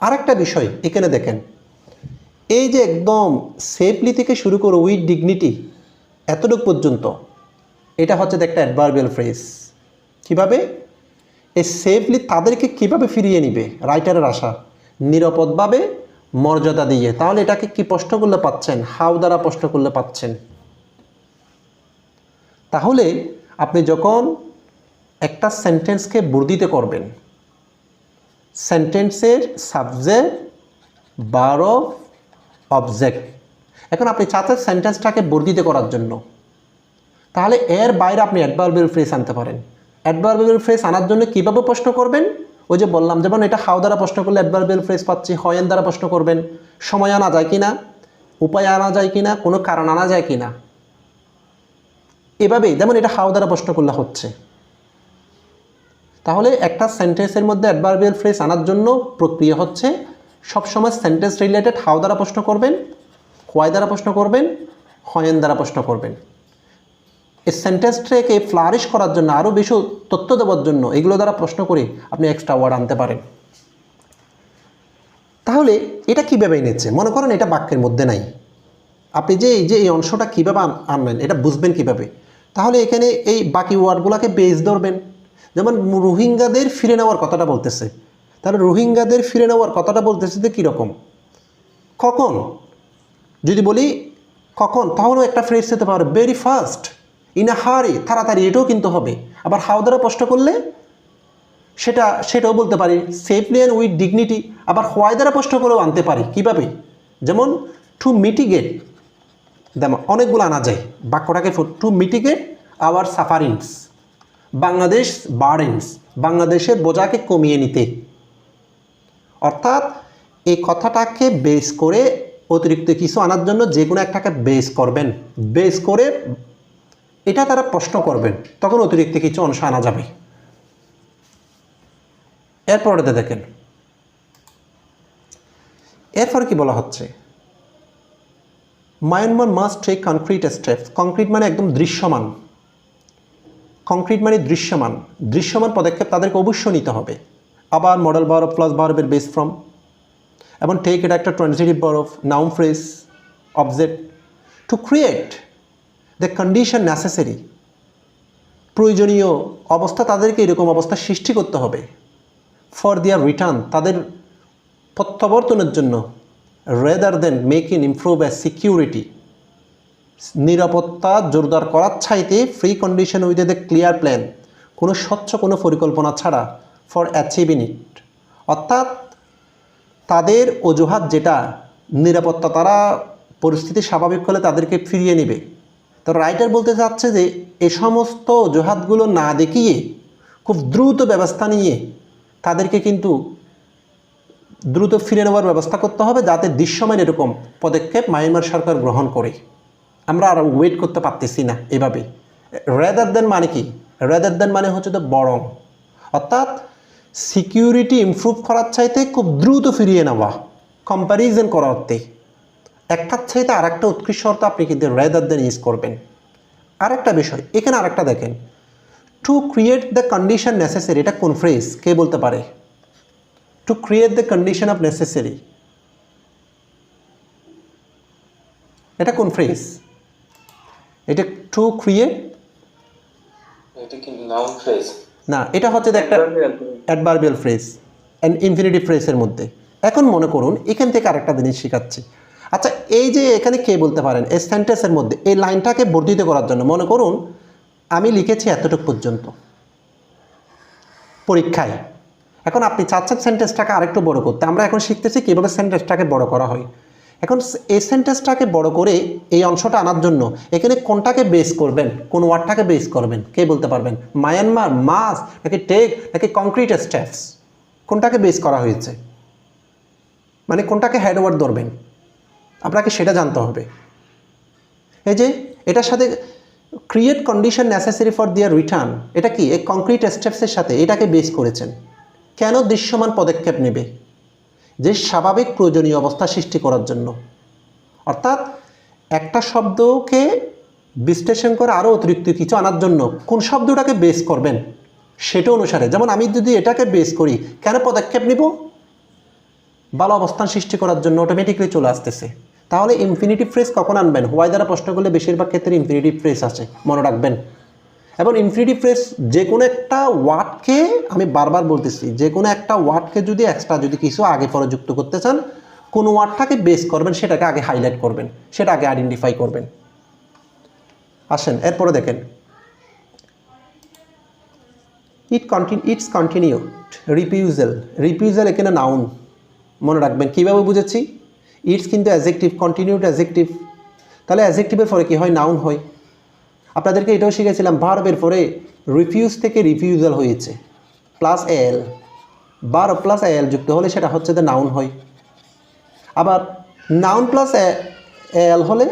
আর একটা বিষয় এখানে দেখেন, এই যে একদম সেফলি থেকে শুরু করে উইথ ডিগনিটি এতটুকু পর্যন্ত, এটা হচ্ছে একটা অ্যাডভার্বিয়াল ফ্রেজ। কীভাবে এই সেফলি তাদেরকে কীভাবে ফিরিয়ে নিবে? রাইটারের আশা, নিরাপদভাবে, মর্যাদা দিয়ে। তাহলে এটাকে কি প্রশ্ন করলে পাচ্ছেন? হাউ দ্বারা প্রশ্ন করলে পাচ্ছেন। তাহলে আপনি যখন একটা সেন্টেন্সকে বর্ধিত করবেন, সেন্টেন্সের সাবজেক্ট, ভার্ব, অবজেক্ট, এখন আপনি চাচ্ছেন সেন্টেন্সটাকে বর্ধিত করার জন্য, তাহলে এর বাইরে আপনি অ্যাডভার্বিয়াল ফ্রেজ আনতে পারেন। অ্যাডভার্বিয়াল ফ্রেজ আনার জন্য কীভাবে প্রশ্ন করবেন? ওই যে বললাম, যেমন এটা হাউ দ্বারা প্রশ্ন করলে অ্যাডভার্বিয়াল ফ্রেজ পাচ্ছি, হয়েন দ্বারা প্রশ্ন করবেন, সময় আনা যায় কি না, উপায় আনা যায় কি না, কোনো কারণ আনা যায় কি না, এভাবেই। যেমন এটা হাউ দ্বারা প্রশ্ন করলে হচ্ছে। তাহলে একটা সেন্টেন্সের মধ্যে অ্যাডভার্বিয়াল ফ্রেজ আনার জন্য প্রক্রিয়া হচ্ছে সবসময় সেন্টেন্স রিলেটেড হাউ দ্বারা প্রশ্ন করবেন, হোয়াই দ্বারা প্রশ্ন করবেন, হয়েন দ্বারা প্রশ্ন করবেন। এই সেন্টেন্সটাকে ফ্লারিশ করার জন্য, আরও বেশি তথ্য দেওয়ার জন্য এগুলো দ্বারা প্রশ্ন করে আপনি এক্সট্রা ওয়ার্ড আনতে পারেন। তাহলে এটা কীভাবে এনেছে? মনে করেন এটা বাক্যের মধ্যে নাই, আপনি যে এই অংশটা কীভাবে আনবেন, এটা বুঝবেন কীভাবে? তাহলে এখানে এই বাকি ওয়ার্ডগুলোকে বেস ধরবেন। যেমন রোহিঙ্গাদের ফিরে নেওয়ার কথাটা বলতেছে, তাহলে রোহিঙ্গাদের ফিরে নেওয়ার কথাটা বলতেছে যে কীরকম, কখন? যদি বলি কখন, তাহলেও একটা ফ্রেজ হতে পারে ভেরি ফাস্ট, ইন আ হারি, তাড়াতাড়ি, এটাও কিন্তু হবে। আবার হাউ দ্বারা প্রশ্ন করলে সেটাও বলতে পারি, সেফলি অ্যান্ড উইথ ডিগনিটি। আবার হোয়াই দ্বারা প্রশ্ন করেও আনতে পারি। কীভাবে? যেমন টু মিটিগেট, যেমন অনেকগুলো আনা যায় বাক্যটাকে, to mitigate our sufferings, Bangladesh burdens, বাংলাদেশের বোঝাকে কমিয়ে নিতে। অর্থাৎ এই কথাটাকে বেস করে অতিরিক্ত কিছু আনার জন্য যে কোনো একটাকে বেস করবেন, বেস করে এটা তারা প্রশ্ন করবেন, তখন অতিরিক্ত কিছু অংশ আনা যাবে। এরপরেতে দেখেন, এরপরে কি বলা হচ্ছে, Myanmar must take concrete steps. Concrete মানে একদম দৃশ্যমান, কংক্রিট মানে দৃশ্যমান, দৃশ্যমান পদক্ষেপ তাদেরকে অবশ্যই নিতে হবে। আবার মডেল ভার্ব প্লাস ভার্বের বেস ফর্ম, এবং টেক এটা একটা transitive verb, noun phrase, object. To create the condition necessary, প্রয়োজনীয় অবস্থা, তাদেরকে এরকম অবস্থা সৃষ্টি করতে হবে। ফর দেয়ার রিটার্ন, তাদের প্রত্যাবর্তনের জন্য। Rather than making improve as security, নিরাপত্তা জোরদার করার চাইতে free condition with a clear plan, কোনো স্বচ্ছ কোনো পরিকল্পনা ছাড়া। ফর অ্যাচিভিং ইট, অর্থাৎ তাদের অজুহাত যেটা নিরাপত্তা, তারা পরিস্থিতি স্বাভাবিক হলে তাদেরকে ফিরিয়ে নেবে, তো রাইটার বলতে চাচ্ছে যে এই সমস্ত অজুহাতগুলো না দেখিয়ে খুব দ্রুত ব্যবস্থা নিয়ে তাদেরকে কিন্তু দ্রুত ফিরে নেওয়ার ব্যবস্থা করতে হবে, যাতে দৃশ্যমান এরকম পদক্ষেপ মায়ানমার সরকার গ্রহণ করে। আমরা আর ওয়েট করতে পারতেছি না এভাবে। রেদার দেন মানে কি? রেদার দেন মানে হচ্ছে তো বরং, অর্থাৎ সিকিউরিটি ইমপ্রুভ করার চাইতে খুব দ্রুত ফিরিয়ে নেওয়া, কম্প্যারিজন করার অর্থে একটার চাইতে আর একটা উৎকৃষ্ট অর্থ আপনি কিন্তু রেদার দেন ইউজ করবেন। আরেকটা বিষয় এখানে আরেকটা দেখেন, to create the condition necessary, এটা কোন ফ্রেজ কে বলতে পারে? To create the condition of necessary, এটা কোন ফ্রেজ? এটা টু ক্রিয়েট, এটা কি নাউন ফ্রেজ? না, এটা হচ্ছে যে একটা অ্যাডভার্বিয়াল ফ্রেজ, অ্যান্ড ইনফিনিটিভ ফ্রেজের মধ্যে। এখন মনে করুন এখান থেকে আরেকটা জিনিস শেখাচ্ছি। আচ্ছা, এই যে এখানে কে বলতে পারেন এই সেন্টেন্সের মধ্যে এই লাইনটাকে বর্ধিত করার জন্য, মনে করুন আমি লিখেছি এতটুকু পর্যন্ত পরীক্ষায়, এখন আপনি চাচ্ছেন সেন্টেন্সটাকে আরেকটু বড় করতে। আমরা এখন শিখতেছি কীভাবে সেন্টেন্সটাকে বড় করা হয়। এখন এই সেন্টেন্সটাকে বড় করে এই অংশটা আনার জন্য এখানে কোনটাকে বেস করবেন, কোন ওয়ার্ডটাকে বেস করবেন কে বলতে পারবেন? মায়ানমার, মাস, নাকি টেক, নাকি কংক্রিট স্টেপস, কোনটাকে বেস করা হয়েছে, মানে কোনটাকে হেড ওয়ার্ড ধরবেন আপনাকে সেটা জানতে হবে। এই যে এটার সাথে create condition necessary for their return, এটা কি এই কংক্রিট স্টেপসের সাথে এটাকে বেস করেছেন। কেন দৃশ্যমান পদক্ষেপ নেবে? যে স্বাভাবিক প্রয়োজনীয় অবস্থা সৃষ্টি করার জন্য, অর্থাৎ একটা শব্দকে বিশ্লেষণ করে আরও অতিরিক্ত কিছু আনার জন্য কোন শব্দটাকে বেস করবেন সেটা অনুসারে। যেমন আমি যদি এটাকে বেস করি, কেন পদক্ষেপ নিব? ভালো অবস্থান সৃষ্টি করার জন্য অটোমেটিক্যালি চলে আসতেছে। তাহলে ইনফিনিটিভ ফ্রেজ কখন আনবেন? হোয়াই দ্বারা প্রশ্ন করলে বেশিরভাগ ক্ষেত্রে ইনফিনিটিভ ফ্রেজ আছে, মনে রাখবেন। এবং ইনফিনিটিভ ফ্রেজ যে কোনো একটা ওয়ার্ডকে, আমি বারবার বলতেছি, যে কোনো একটা ওয়ার্ডকে যদি এক্সট্রা যদি কিছু আগে পরে যুক্ত করতে চান, কোন ওয়ার্ডটাকে বেস করবেন সেটাকে আগে হাইলাইট করবেন, সেটা আগে আইডেন্টিফাই করবেন। আসেন এরপরে দেখেন, ইটস কন্টিনিউড রিফিউজাল। রিফিউজাল এখানে নাউন, মনে রাখবেন। কীভাবে বুঝেছি? ইটস কিন্তু অ্যাজেক্টিভ, কন্টিনিউড অ্যাজেক্টিভ, তাহলে অ্যাজেক্টিভের পরে কী হয়? নাউন হয়। আপনাদেরকে এটাও শিখেছিলাম, ভার্বের পরে রিফিউজ থেকে রিফিউজাল হয়েছে, plus L, verb plus L যুক্ত হলে সেটা হচ্ছে যে নাউন হয়। আবার নাউন প্লাস এল হলে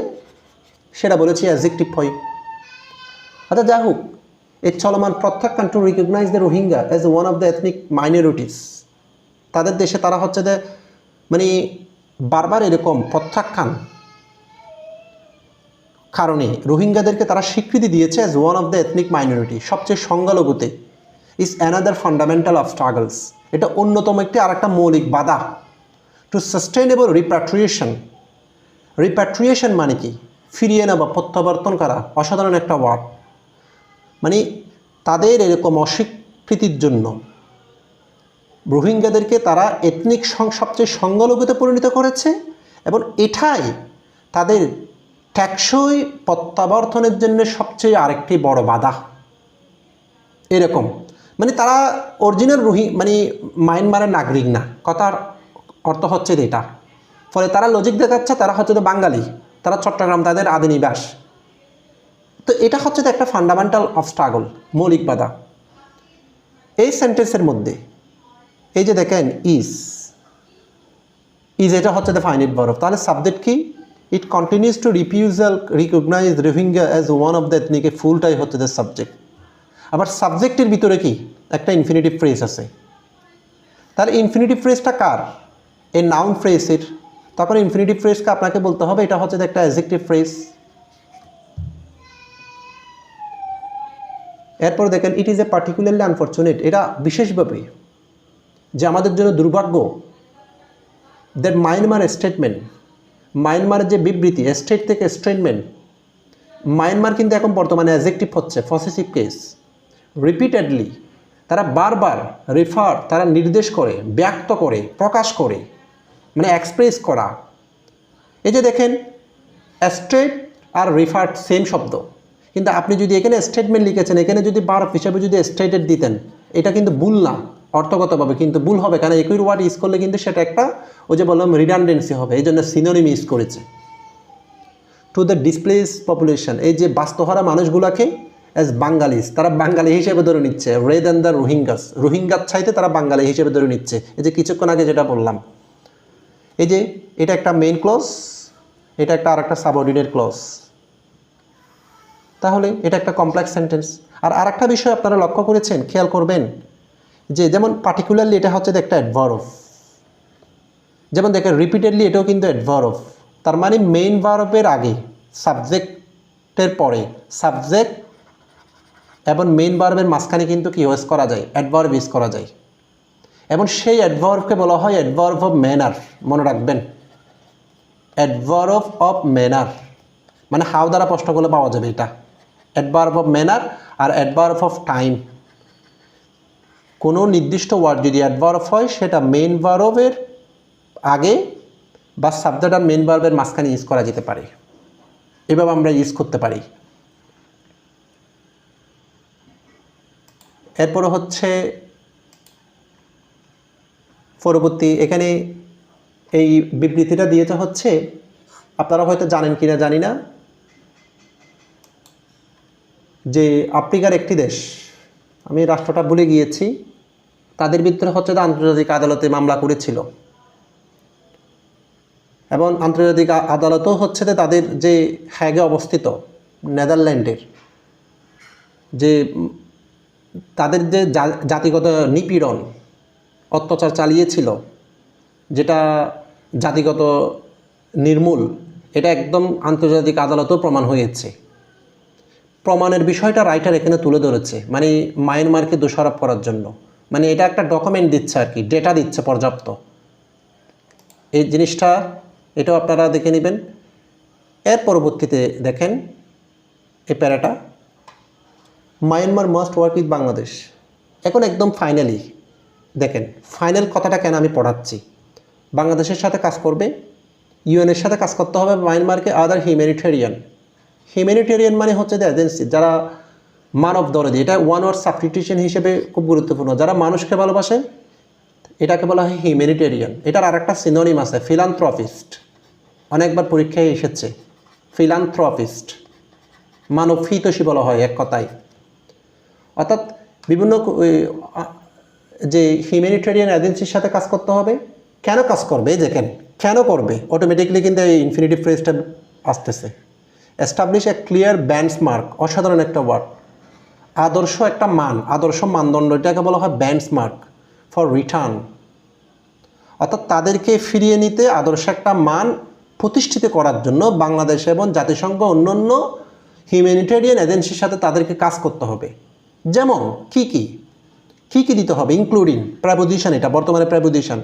সেটা বলেছি অ্যাজেক্টিভ হয়। আচ্ছা যা হোক, এই চলমান প্রত্যাখ্যান to recognise the Rohingya as one of the ethnic minorities, তাদের দেশে তারা হচ্ছে যে মানে বারবার এরকম প্রত্যাখ্যান কারণে রোহিঙ্গাদেরকে তারা স্বীকৃতি দিয়েছে as one of the ethnic minority, সবচেয়ে সংখ্যালঘুতে। Is another fundamental of struggles, এটা অন্যতম একটি আরেকটা মৌলিক বাধা টু সাস্টেনেবল রিপ্যাট্রিয়েশন। রিপ্যাট্রিয়েশন মানে কি? ফিরিয়ে নেওয়া, প্রত্যাবর্তন করা, অসাধারণ একটা ওয়ার্ড। মানে তাদের এরকম অস্বীকৃতির জন্য রোহিঙ্গাদেরকে তারা এথনিক সবচেয়ে সংখ্যালঘুতে পরিণত করেছে, এবং এটাই তাদের টেকসই প্রত্যাবর্তনের জন্য সবচেয়ে আরেকটি বড় বাধা। এরকম মানে তারা অরিজিনাল মানে মায়ানমারের নাগরিক না, কথার অর্থ হচ্ছে এটা। ফলে তারা লজিক দেখাচ্ছে তারা হচ্ছে তো বাঙালি, তারা চট্টগ্রাম তাদের আদি নিবাস। তো এটা হচ্ছে তো একটা ফান্ডামেন্টাল অফ স্ট্রাগল, মৌলিক বাধা। এই সেন্টেন্সের মধ্যে এই যে দেখেন ইজ এটা হচ্ছে দ্য ফাইনাইট ভার্ব, তাহলে সাবজেক্ট কি? It continues to refusal recognize Rohingya as one of the ethnic, ফুলটাই হচ্ছে দ্য সাবজেক্ট। আবার সাবজেক্টের ভিতরে কি একটা ইনফিনিটিভ ফ্রেজ আছে, তাহলে ইনফিনিটিভ ফ্রেজটা কার? এই নাউন ফ্রেজের। তখন ইনফিনিটিভ ফ্রেজকে আপনাকে বলতে হবে এটা হচ্ছে একটা অ্যাডজেক্টিভ ফ্রেজ। এরপর দেখেন ইট ইজ এ পার্টিকুলারলি আনফর্চুনেট, এটা বিশেষভাবে যে আমাদের জন্য দুর্ভাগ্য, দ্যাট মায়ানমার স্টেটমেন্ট, মায়ানমারের যে বিবৃতি, স্টেট থেকে স্টেটমেন্ট, মায়ানমার কিন্তু এখন বর্তমানে অ্যাডজেক্টিভ হচ্ছে, পসেসিভ কেস। রিপিটেডলি তারা বারবার রেফার, তারা নির্দেশ করে, ব্যক্ত করে, প্রকাশ করে, মানে এক্সপ্রেস করা। এই যে দেখেন স্টেট আর রেফার সেম শব্দ, কিন্তু আপনি যদি এখানে স্টেটমেন্ট লিখেছেন, এখানে যদি ভার্ব হিসাবে যদি স্টেটেড দিতেন, এটা কিন্তু ভুল না, অর্থগতভাবে কিন্তু ভুল হবে, কারণ একই ওয়ার্ড ইউজ করলে কিন্তু সেটা একটা ওই যে বললাম রিডান্ডেন্সি হবে, এই জন্য সিনোনিম ইউজ করেছে। টু দ্য ডিসপ্লেস পপুলেশন, এই যে বাস্তুহারা মানুষগুলোকে অ্যাজ বাঙালিস, তারা বাঙালি হিসেবে ধরে নিচ্ছে, রে দ্যান দ্য রোহিঙ্গাস, রোহিঙ্গার চাইতে তারা বাঙালি হিসেবে ধরে নিচ্ছে। এই যে কিছুক্ষণ আগে যেটা বললাম, এই যে এটা একটা মেইন ক্লজ, এটা একটা আরেকটা সাবঅর্ডিনেট ক্লজ, তাহলে এটা একটা কমপ্লেক্স সেন্টেন্স। আর আরেকটা বিষয় আপনারা লক্ষ্য করেছেন, খেয়াল করবেন যে যেমন পার্টিকুলারলি এটা হচ্ছে একটা অ্যাডভার্ব, যেমন দেখেন রিপিটেডলি এটাও কিন্তু অ্যাডভার্ব, তার মানে মেইন ভার্বের আগে সাবজেক্টের পরে সাবজেক্ট এবং মেইন ভার্বের মাঝখানে কিন্তু কি ইউজ করা যায়, অ্যাডভার্ব ইউজ করা যায়। এবং সেই অ্যাডভার্বকে বলা হয় অ্যাডভার্ব অফ ম্যানার, মনে রাখবেন, অ্যাডভার্ব অফ ম্যানার মানে হাউ দ্বারা প্রশ্ন করলে পাওয়া যাবে এটা, অ্যাডভার্ব অফ ম্যানার আর অ্যাডভার্ব অফ টাইম। কোনো নির্দিষ্ট ওয়ার্ড যদি অ্যাডভার্ব হয় সেটা মেইন ভার্বের আগে বা সাবজেক্ট আর মেইন ভার্বের মাঝখানে ইউজ করা যেতে পারে, এভাবে আমরা ইউজ করতে পারি। এরপরে হচ্ছে পরবর্তী, এখানে এই বিবৃতিটা দিয়েছে হচ্ছে, আপনারা হয়তো জানেন কিনা জানি না, যে আফ্রিকার একটি দেশ, আমি রাষ্ট্রটা ভুলে গিয়েছি, তাদের ভিতরে হচ্ছে আন্তর্জাতিক আদালতে মামলা করেছিল এবং আন্তর্জাতিক আদালতও হচ্ছে তাদের যে হ্যাগে অবস্থিত নেদারল্যান্ডের, যে তাদের যে জাতিগত নিপীড়ন অত্যাচার চালিয়েছিল, যেটা জাতিগত নির্মূল, এটা একদম আন্তর্জাতিক আদালতেও প্রমাণ হয়েছে। প্রমাণের বিষয়টা রাইটার এখানে তুলে ধরেছে, মানে মায়ানমারকে দোষারোপ করার জন্য, মানে এটা একটা ডকুমেন্ট দিচ্ছে আর কি, ডেটা দিচ্ছে পর্যাপ্ত। এই জিনিসটা এটাও আপনারা দেখে নেবেন। এর পরবর্তীতে দেখেন এই প্যারাটা, Myanmar must work with Bangladesh. এখন একদম ফাইনালি দেখেন, ফাইনাল কথাটা কেন আমি পড়াচ্ছি, বাংলাদেশের সাথে কাজ করবে, ইউএনের সাথে কাজ করতে হবে মায়ানমারকে, আদার হিউম্যানিটেরিয়ান মানে হচ্ছে দ্য এজেন্সি, যারা মানব দরদি, এটা ওয়ান ওয়ার্ড সাবস্টিটিউশন হিসেবে খুব গুরুত্বপূর্ণ, যারা মানুষকে ভালোবাসে এটাকে বলা হয় হিউম্যানিটেরিয়ান। এটার আর একটা সিনোনিম আছে, ফিলান্থ্রপিস্ট, অনেকবার পরীক্ষায় এসেছে, ফিলান্থ্রপিস্ট মানব হিতৈষী বলা হয় এক কথায়। অর্থাৎ বিভিন্ন যে হিউম্যানিটেরিয়ান এজেন্সির সাথে কাজ করতে হবে। কেন কাজ করবে, দেখেন কেন করবে, অটোমেটিকলি কিন্তু এই ইনফিনিটিভ ফ্রেজটা আসতেছে। এস্টাবলিশ এ ক্লিয়ার বেঞ্চমার্ক, অসাধারণ একটা ওয়ার্ড, আদর্শ একটা মান, আদর্শ মানদণ্ড, এটাকে বলা হয় বেঞ্চমার্ক ফর রিটার্ন, অর্থাৎ তাদেরকে ফিরিয়ে নিতে আদর্শ একটা মান প্রতিষ্ঠিত করার জন্য বাংলাদেশ এবং জাতিসংঘ অন্যান্য হিউম্যানিটেরিয়ান এজেন্সির সাথে তাদেরকে কাজ করতে হবে। যেমন কি দিতে হবে, ইনক্লুডিং প্রেপোজিশন, এটা বর্তমানে প্রেপোজিশন,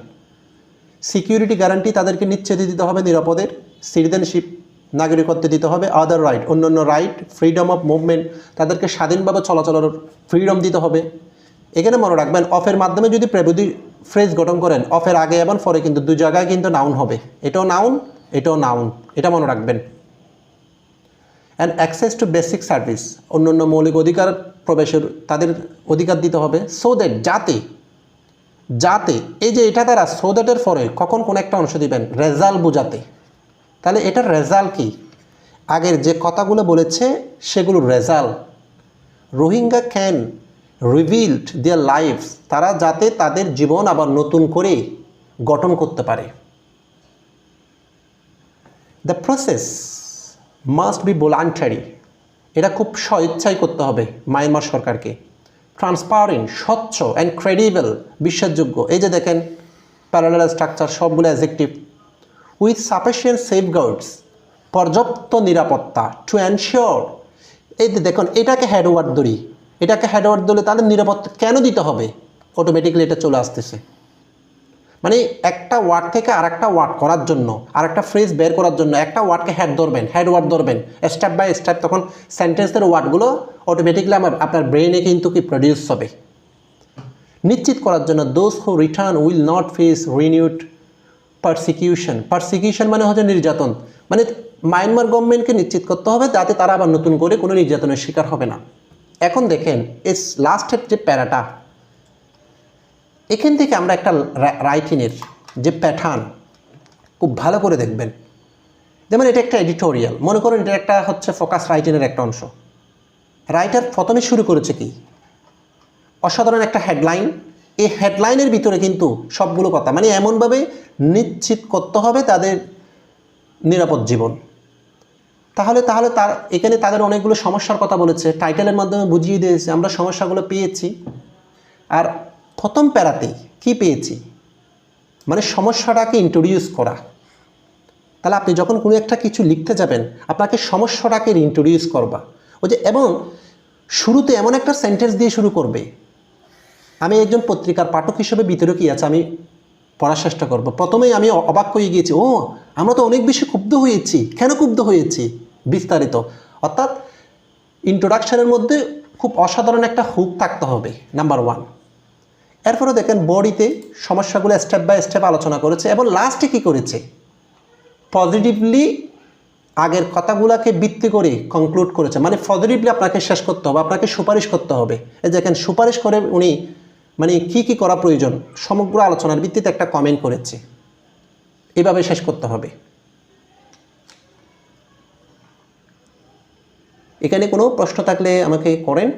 সিকিউরিটি গ্যারান্টি তাদেরকে নিশ্চিত দিতে হবে, নিরাপদের, সিটিজেনশিপ নাগরিকত্ব দিতে হবে, আদার রাইট অন্যান্য রাইট, ফ্রিডম অফ মুভমেন্ট তাদেরকে স্বাধীনভাবে চলাচলের ফ্রিডম দিতে হবে। এখানে মনে রাখবেন অফের মাধ্যমে যদি ফ্রেজ গঠন করেন, অফের আগে এবং পরে কিন্তু দুই জায়গায় কিন্তু নাউন হবে, এটাও নাউন এটাও নাউন, এটা মনে রাখবেন। And access to basic service, অন্যান্য মৌলিক অধিকার প্রবেশের তাদের অধিকার দিতে হবে, সো দ্যাট যাতে এই যে এটা দ্বারা সো দ্যাটের পরে কখন কোন একটা অংশ দিবেন, রেজাল্ট বোঝাতে। তাহলে এটার রেজাল্ট কি, আগের যে কথাগুলো বলেছে সেগুলোর result. Rohingya can revealed their lives, তারা যাতে তাদের জীবন আবার নতুন করে গঠন করতে পারে। The process must be voluntary, এটা খুব স্বইচ্ছাই করতে হবে মায়ানমার সরকারকে। ট্রান্সপারেন্ট, স্বচ্ছ অ্যান্ড ক্রেডিবল, বিশ্বাসযোগ্য, এই যে দেখেন প্যারালাল স্ট্রাকচার সবগুলো অ্যাডজেক্টিভ। উইথ সাফিসিয়েন্ট সেফগার্ডস, পর্যাপ্ত নিরাপত্তা। টু এনশিওর, এই যে দেখুন এটাকে হেডওয়ার্ড ধরি, তাহলে নিরাপত্তা কেন দিতে হবে, অটোমেটিক্যালি এটা চলে আসতেছে। মানে একটা ওয়ার্ড থেকে আরেকটা ওয়ার্ড করার জন্য, আরেকটা ফ্রেজ বের করার জন্য একটা ওয়ার্ডকে হেডওয়ার্ড ধরবেন স্টেপ বাই স্টেপ, তখন সেন্টেন্সের ওয়ার্ডগুলো অটোমেটিক্যালি আপনার ব্রেইনে কিন্তু কি প্রডিউস হবে। নিশ্চিত করার জন্য, those who return will not face renewed persecution মানে হচ্ছে নির্যাতন, মানে মায়ানমার গভর্নমেন্টকে নিশ্চিত করতে হবে যাতে তারা আবার নতুন করে কোনো নির্যাতনের শিকার হবে না। এখন দেখেন এই লাস্টের যে প্যারাটা, এখান থেকে আমরা একটা রাইটিংয়ের যে প্যাটার্ন খুব ভালো করে দেখবেন। যেমন এটা একটা এডিটোরিয়াল, মনে করেন এটা একটা হচ্ছে ফোকাস রাইটিংয়ের একটা অংশ। রাইটার প্রথমে শুরু করেছে কি, অসাধারণ একটা হেডলাইন। এই হেডলাইনের ভিতরে কিন্তু সবগুলো কথা, মানে এমনভাবে নিশ্চিত করতে হবে তাদের নিরাপদ জীবন। তাহলে তার এখানে তাদের অনেকগুলো সমস্যার কথা বলেছে, টাইটেলের মাধ্যমে বুঝিয়ে দিয়েছে আমরা সমস্যাগুলো পেয়েছি। আর প্রথম প্যারাতেই কি পেয়েছি, মানে সমস্যাটাকে ইন্ট্রোডিউস করা। তাহলে আপনি যখন কোনো একটা কিছু লিখতে যাবেন, আপনাকে সমস্যাটাকে ইন্ট্রোডিউস করবা। ওই যে, এবং শুরুতে এমন একটা সেন্টেন্স দিয়ে শুরু করবে, আমি একজন পত্রিকার পাঠক হিসেবে ভিতরে কী আছে আমি পড়ার চেষ্টা করব। প্রথমেই আমি অবাক হয়ে গিয়েছি, ও আমরা তো অনেক বেশি ক্ষুব্ধ হয়েছি, কেন ক্ষুব্ধ হয়েছি, বিস্তারিত। অর্থাৎ ইন্ট্রোডাকশনের মধ্যে খুব অসাধারণ একটা হুক থাকতে হবে, নাম্বার 1। এরপরে দেখেন বডিতে সমস্যাগুলো স্টেপ বাই স্টেপ আলোচনা করেছে এবং লাস্টে কী করেছে, পজিটিভলি আগের কথাগুলোকে ভিত্তি করে কনক্লুড করেছে। মানে পজিটিভলি আপনাকে শেষ করতে হবে, আপনাকে সুপারিশ করতে হবে। এই দেখেন সুপারিশ করে উনি মানে কি করা প্রয়োজন সমগ্র আলোচনার ভিত্তিতে একটা কমেন্ট করেছে। এইভাবে শেষ করতে হবে। এখানে কোনো প্রশ্ন থাকলে আমাকে করেন।